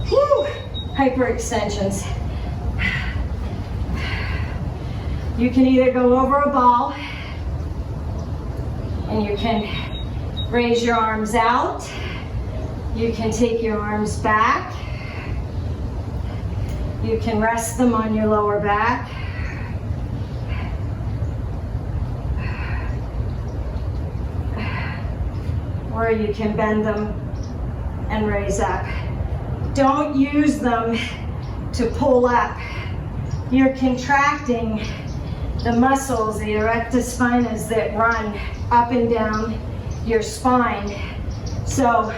woo, hyperextensions. You can either go over a ball and you can raise your arms out. You can take your arms back. You can rest them on your lower back. Or you can bend them and raise up. Don't use them to pull up. You're contracting the muscles, the erectus spinatus that run up and down your spine. So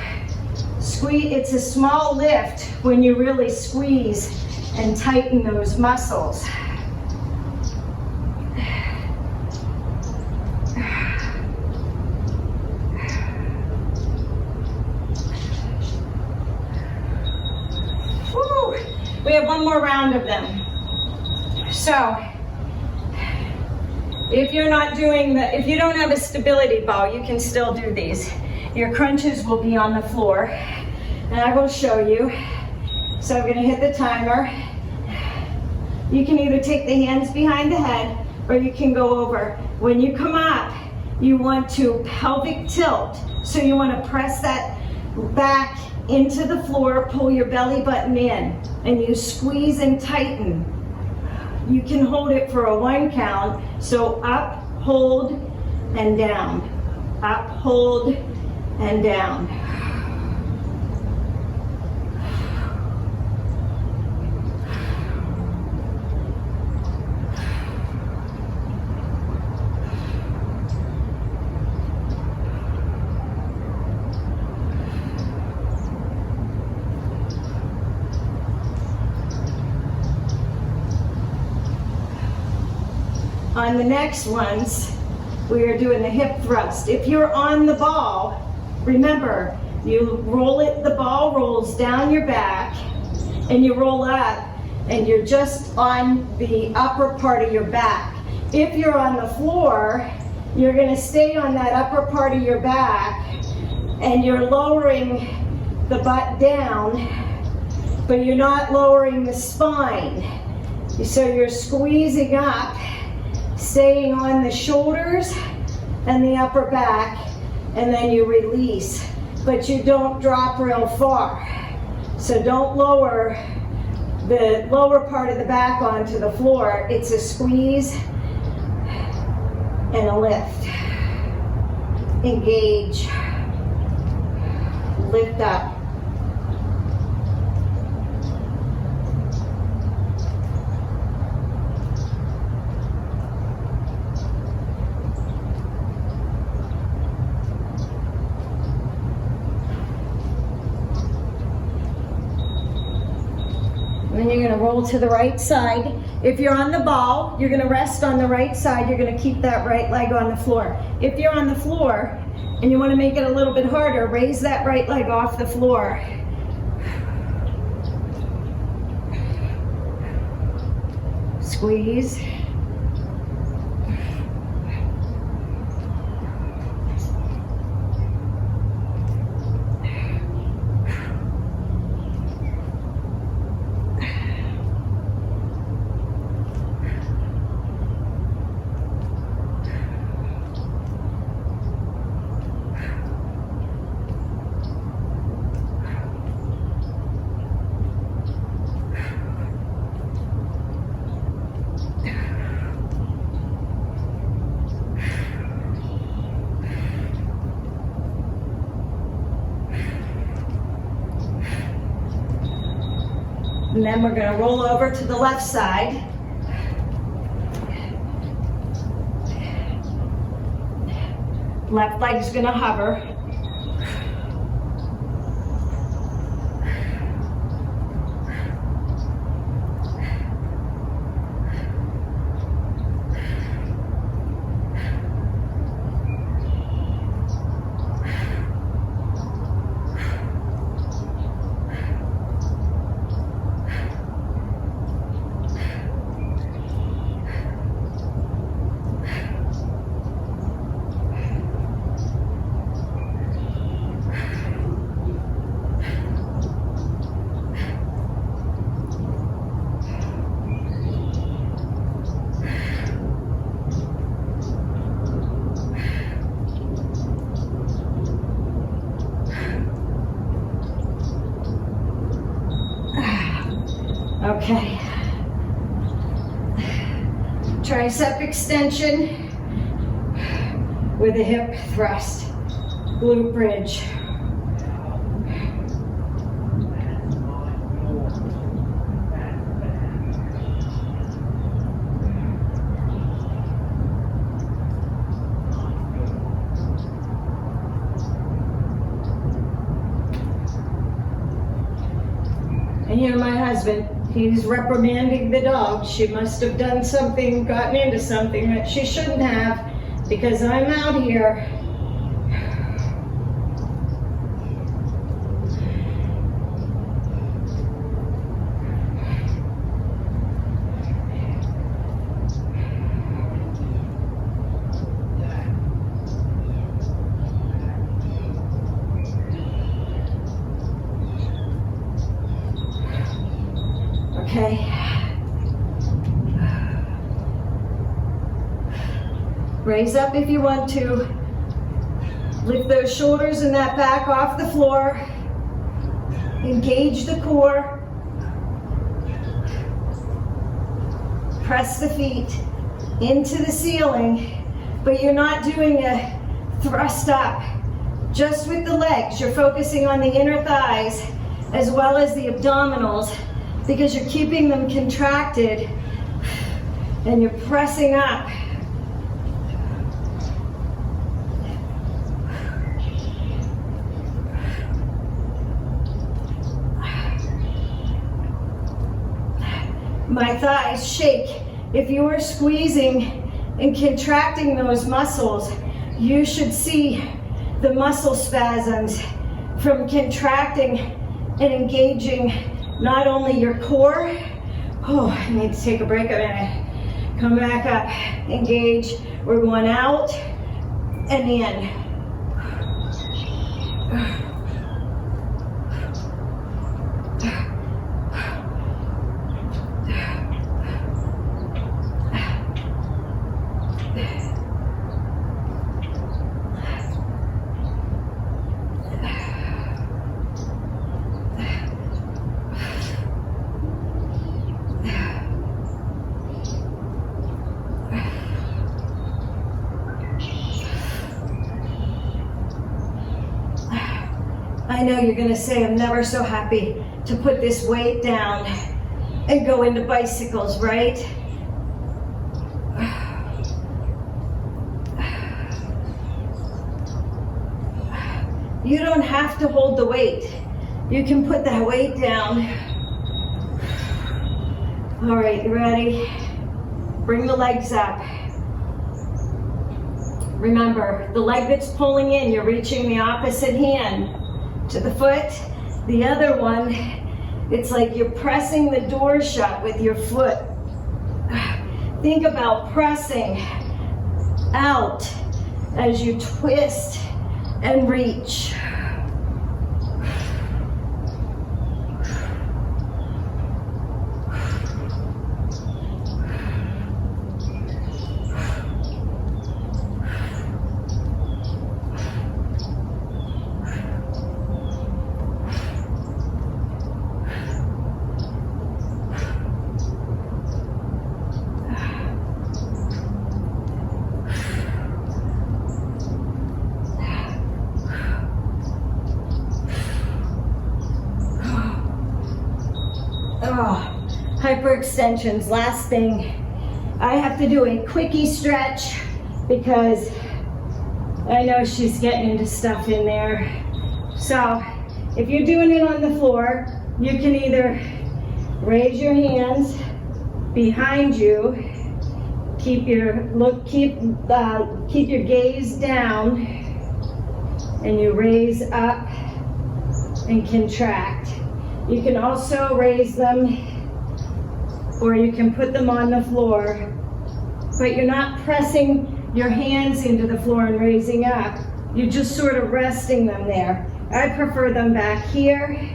squeeze, it's a small lift when you really squeeze and tighten those muscles. We have one more round of them. So, if you're not doing if you don't have a stability ball, you can still do these. Your crunches will be on the floor, and I will show you. So I'm gonna hit the timer. You can either take the hands behind the head, or you can go over. When you come up, you want to pelvic tilt. So you wanna press that back into the floor, pull your belly button in, and you squeeze and tighten. You can hold it for a 1 count, so up, hold, and down. Up, hold, and down. On the next ones, we are doing the hip thrust. If you're on the ball, Remember, you roll it, the ball rolls down your back, and you roll up, and you're just on the upper part of your back. If you're on the floor, you're gonna stay on that upper part of your back, and you're lowering the butt down, but you're not lowering the spine. So you're squeezing up, staying on the shoulders and the upper back, and then you release. But you don't drop real far. So don't lower the lower part of the back onto the floor. It's a squeeze and a lift. Engage. Lift up. And then you're going to roll to the right side. If you're on the ball, you're going to rest on the right side. You're going to keep that right leg on the floor. If you're on the floor and you want to make it a little bit harder, raise that right leg off the floor. Squeeze. And then we're going to roll over to the left side. Left leg's going to hover. Okay. Tricep extension with a hip thrust. Glute bridge. And you know my husband, he's reprimanding the dog. She must have done something, gotten into something that she shouldn't have, because I'm out here. Okay. Raise up if you want to. Lift those shoulders and that back off the floor. Engage the core. Press the feet into the ceiling, but you're not doing a thrust up. Just with the legs, you're focusing on the inner thighs as well as the abdominals, because you're keeping them contracted and you're pressing up. My thighs shake. If you are squeezing and contracting those muscles, you should see the muscle spasms from contracting and engaging not only your core. Oh, I need to take a break a minute. Come back up, engage. We're going out and in. I know you're gonna say, I'm never so happy to put this weight down and go into bicycles, right? You don't have to hold the weight. You can put that weight down. All right, you ready? Bring the legs up. Remember, the leg that's pulling in, you're reaching the opposite hand to the foot. The other one, it's like you're pressing the door shut with your foot. Think about pressing out as you twist and reach. Hyperextensions, last thing. I have to do a quickie stretch because I know she's getting into stuff in there. So if you're doing it on the floor, you can either raise your hands behind you, keep your gaze down, and you raise up and contract. You can also raise them, or you can put them on the floor, but you're not pressing your hands into the floor and raising up. You're just sort of resting them there. I prefer them back here.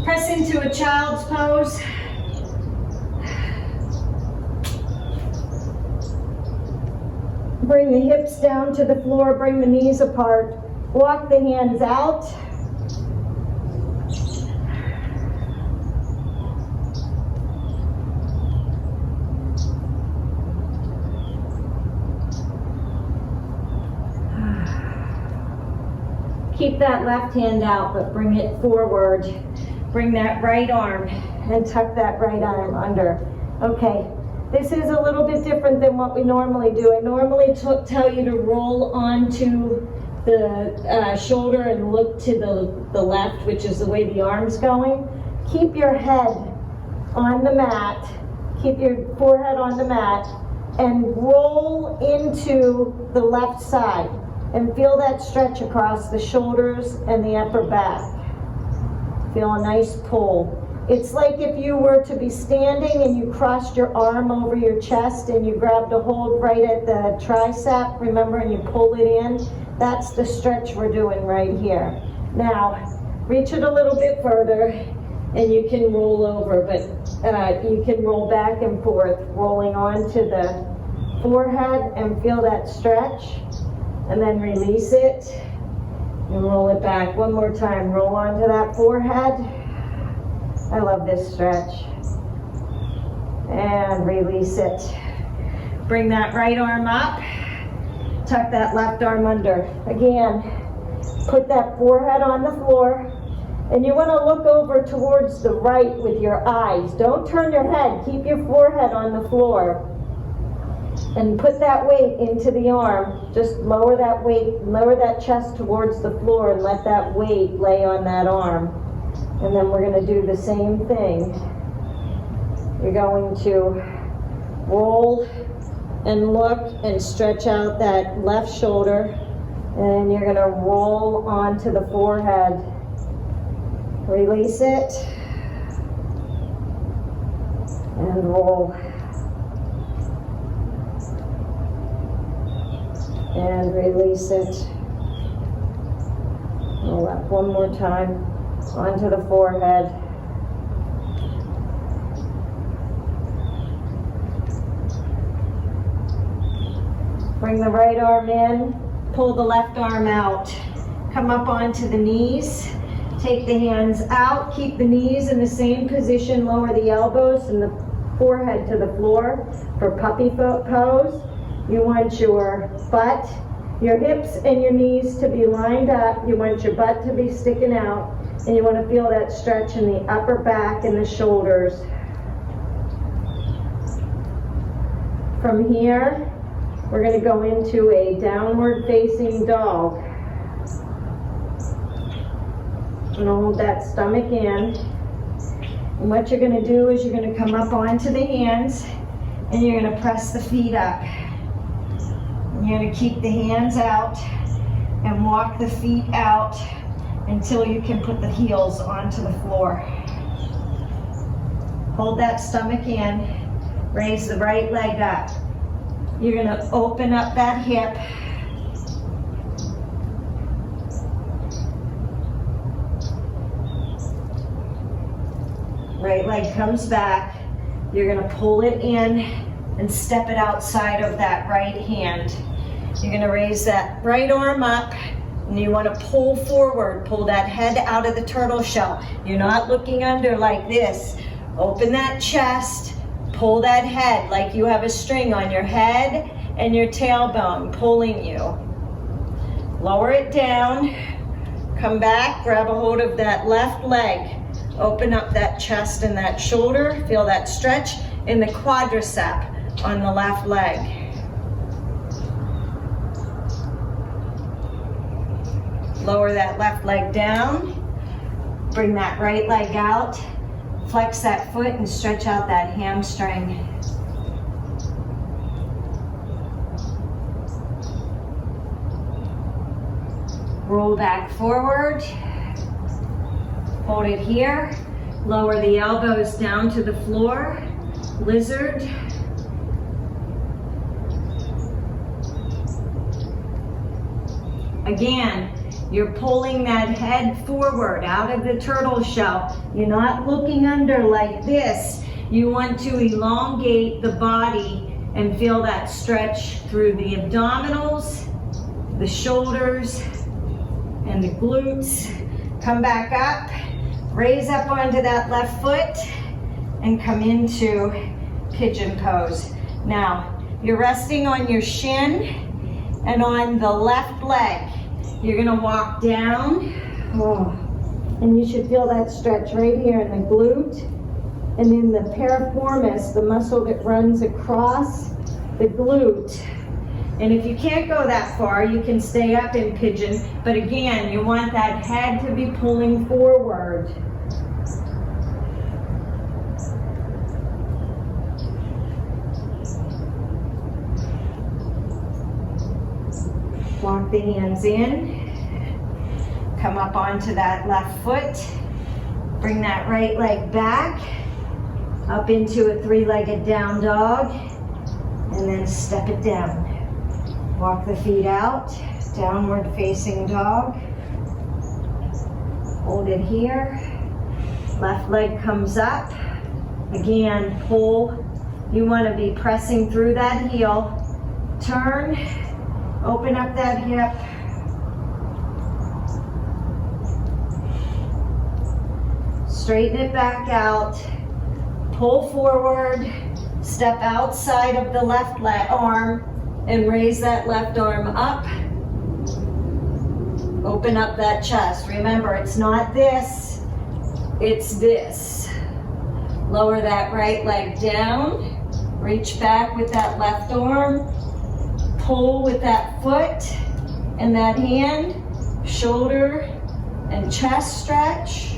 Press into a child's pose. Bring the hips down to the floor, bring the knees apart. Walk the hands out. Keep that left hand out, but bring it forward. Bring that right arm and tuck that right arm under. Okay, this is a little bit different than what we normally do. I normally tell you to roll onto the shoulder and look to the left, which is the way the arm's going. Keep your head on the mat, keep your forehead on the mat, and roll into the left side. And feel that stretch across the shoulders and the upper back. Feel a nice pull. It's like if you were to be standing and you crossed your arm over your chest and you grabbed a hold right at the tricep, remember, and you pull it in. That's the stretch we're doing right here. Now, reach it a little bit further and you can roll over, but you can roll back and forth, rolling onto the forehead and feel that stretch, and then release it. And roll it back. One more time. Roll onto that forehead. I love this stretch. And release it. Bring that right arm up. Tuck that left arm under. Again, put that forehead on the floor And you want to look over towards the right with your eyes. Don't turn your head. Keep your forehead on the floor. And put that weight into the arm. Just lower that weight, lower that chest towards the floor and let that weight lay on that arm. And then we're going to do the same thing. You're going to roll and look and stretch out that left shoulder. And you're going to roll onto the forehead. Release it. And roll. And release it. Roll up one more time onto the forehead. Bring the right arm in, pull the left arm out. Come up onto the knees. Take the hands out, keep the knees in the same position, lower the elbows and the forehead to the floor for puppy pose. You want your butt, your hips and your knees to be lined up. You want your butt to be sticking out, and you want to feel that stretch in the upper back and the shoulders. From here, we're going to go into a downward facing dog. And hold that stomach in. And what you're going to do is you're going to come up onto the hands and you're going to press the feet up. And you're going to keep the hands out and walk the feet out until you can put the heels onto the floor. Hold that stomach in. Raise the right leg up. You're going to open up that hip. Right leg comes back. You're going to pull it in and step it outside of that right hand. You're going to raise that right arm up and you want to pull forward. Pull that head out of the turtle shell. You're not looking under like this. Open that chest. Pull that head like you have a string on your head and your tailbone pulling you. Lower it down. Come back. Grab a hold of that left leg. Open up that chest and that shoulder. Feel that stretch in the quadricep on the left leg. Lower that left leg down. Bring that right leg out. Flex that foot and stretch out that hamstring. Roll back forward. Hold it here. Lower the elbows down to the floor. Lizard. Again, you're pulling that head forward out of the turtle shell. You're not looking under like this. You want to elongate the body and feel that stretch through the abdominals, the shoulders, and the glutes. Come back up. Raise up onto that left foot and come into pigeon pose. Now, you're resting on your shin and on the left leg. You're gonna walk down. And you should feel that stretch right here in the glute and in the piriformis, the muscle that runs across the glute. And if you can't go that far, you can stay up in pigeon. But again, you want that head to be pulling forward. Walk the hands in. Come up onto that left foot. Bring that right leg back. Up into a three-legged down dog. And then step it down. Walk the feet out. Downward facing dog. Hold it here. Left leg comes up. Again, pull. You want to be pressing through that heel. Turn. Open up that hip. Straighten it back out. Pull forward. Step outside of the left arm and raise that left arm up. Open up that chest. Remember, it's not this. it's this. Lower that right leg down. Reach back with that left arm. Pull with that foot and that hand. Shoulder and chest stretch.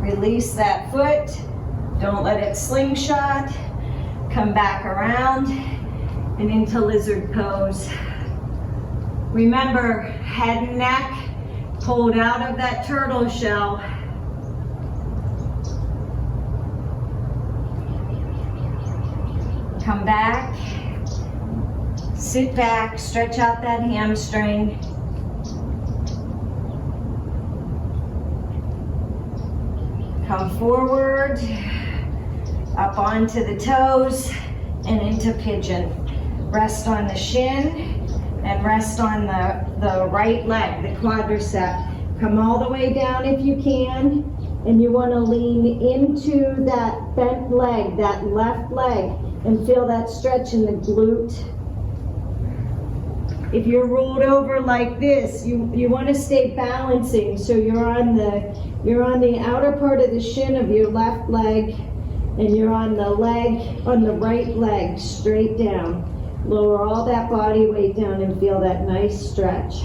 Release that foot. Don't let it slingshot. Come back around and into lizard pose. Remember, head and neck pulled out of that turtle shell. Come back, sit back, stretch out that hamstring. Come forward, up onto the toes and into pigeon. Rest on the shin and rest on the right leg, the quadricep. Come all the way down if you can, and you want to lean into that bent leg, that left leg, and feel that stretch in the glute. If you're rolled over like this, you want to stay balancing, so you're on the outer part of the shin of your left leg, and you're on the right leg, straight down. Lower all that body weight down and feel that nice stretch.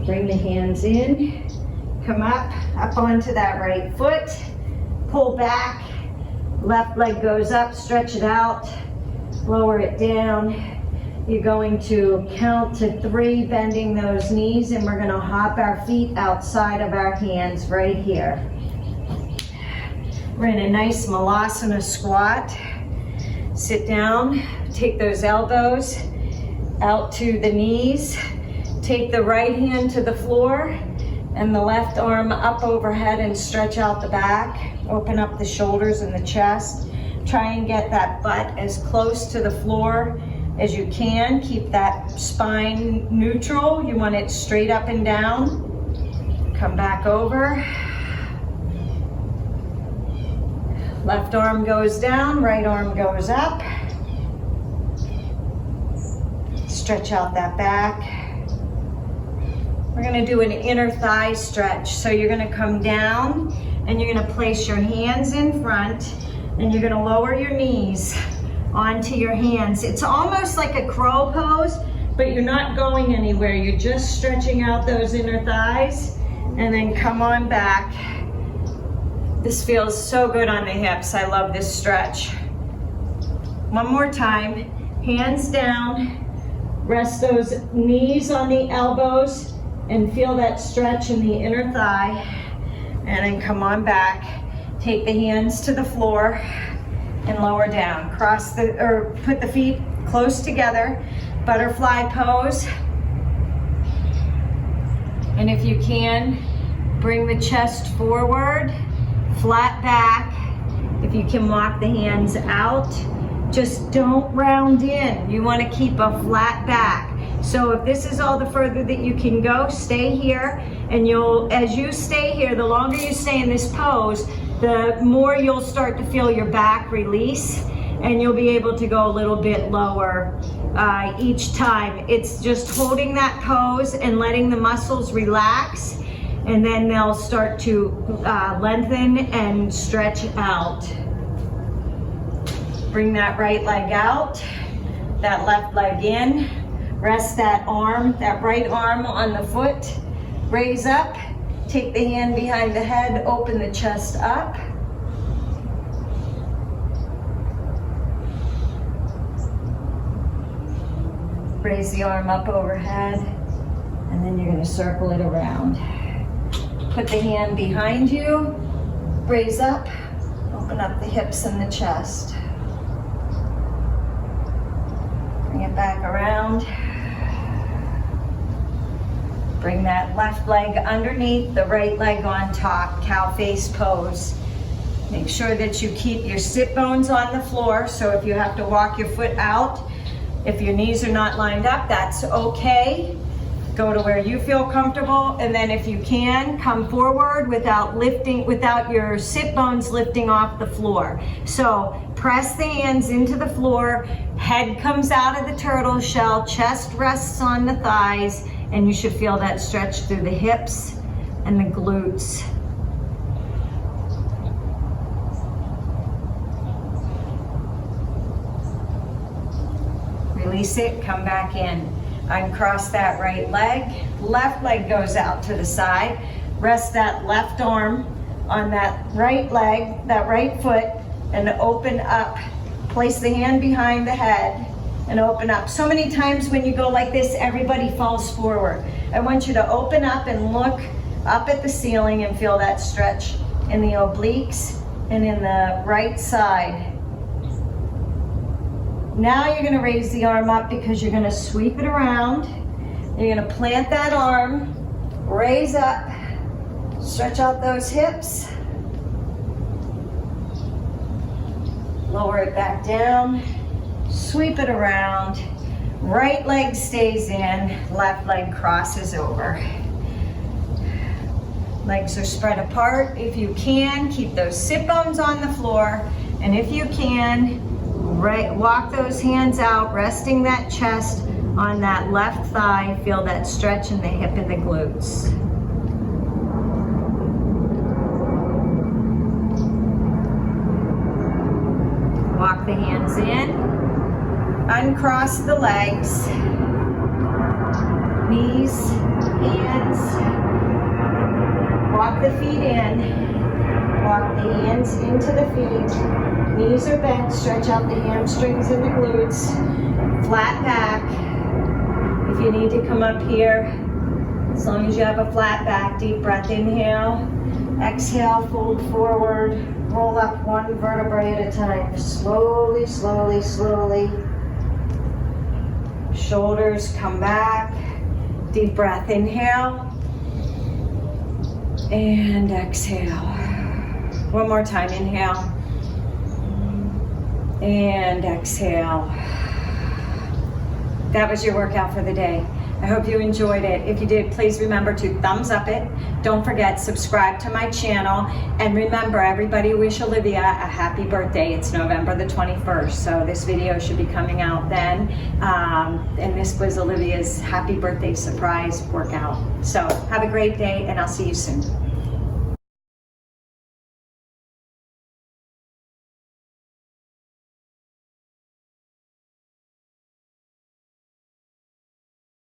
Bring the hands in, come up onto that right foot, pull back, left leg goes up, stretch it out, lower it down. You're going to count to 3, bending those knees, and we're gonna hop our feet outside of our hands right here. We're in a nice Malasana squat. Sit down, take those elbows out to the knees. Take the right hand to the floor and the left arm up overhead and stretch out the back. Open up the shoulders and the chest. Try and get that butt as close to the floor as you can. Keep that spine neutral. You want it straight up and down. Come back over. Left arm goes down, right arm goes up. Stretch out that back. We're gonna do an inner thigh stretch. So you're gonna come down and you're gonna place your hands in front and you're gonna lower your knees onto your hands. It's almost like a crow pose, but you're not going anywhere. You're just stretching out those inner thighs and then come on back. This feels so good on the hips. I love this stretch. One more time, hands down, rest those knees on the elbows and feel that stretch in the inner thigh, and then come on back. Take the hands to the floor and lower down. Put the feet close together, butterfly pose. And if you can, bring the chest forward, flat back. If you can walk the hands out, just don't round in. You want to keep a flat back. So if this is all the further that you can go, stay here, and as you stay here, the longer you stay in this pose, the more you'll start to feel your back release, and you'll be able to go a little bit lower each time. It's just holding that pose and letting the muscles relax, and then they'll start to lengthen and stretch out. Bring that right leg out, that left leg in. Rest that right arm on the foot. Raise up, take the hand behind the head, open the chest up. Raise the arm up overhead, and then you're going to circle it around. Put the hand behind you, raise up, open up the hips and the chest. Bring it back around. Bring that left leg underneath, the right leg on top, cow face pose. Make sure that you keep your sit bones on the floor, so if you have to walk your foot out, if your knees are not lined up, that's okay. Go to where you feel comfortable, and then if you can, come forward without your sit bones lifting off the floor. So press the hands into the floor, head comes out of the turtle shell, chest rests on the thighs, and you should feel that stretch through the hips and the glutes. Release it, come back in. Uncross that right leg, left leg goes out to the side. Rest that left arm on that right leg, that right foot, and open up. Place the hand behind the head and open up. So many times when you go like this, everybody falls forward. I want you to open up and look up at the ceiling and feel that stretch in the obliques and in the right side. Now you're gonna raise the arm up because you're gonna sweep it around. You're gonna plant that arm, raise up, stretch out those hips. Lower it back down, sweep it around. Right leg stays in, left leg crosses over. Legs are spread apart. If you can, keep those sit bones on the floor. And if you can, walk those hands out, resting that chest on that left thigh. Feel that stretch in the hip and the glutes. Walk the hands in, uncross the legs, knees, hands, walk the feet in. Walk the hands into the feet. Knees are bent. Stretch out the hamstrings and the glutes. Flat back. If you need to come up here, as long as you have a flat back, deep breath, inhale. Exhale, fold forward. Roll up one vertebrae at a time. Slowly, slowly, slowly. Shoulders come back. Deep breath, inhale. And exhale. One more time, inhale, and exhale. That was your workout for the day. I hope you enjoyed it. If you did, please remember to thumbs up it. Don't forget, subscribe to my channel. And remember, everybody wish Olivia a happy birthday. It's November the 21st, so this video should be coming out then. And this was Olivia's happy birthday surprise workout. So have a great day, and I'll see you soon.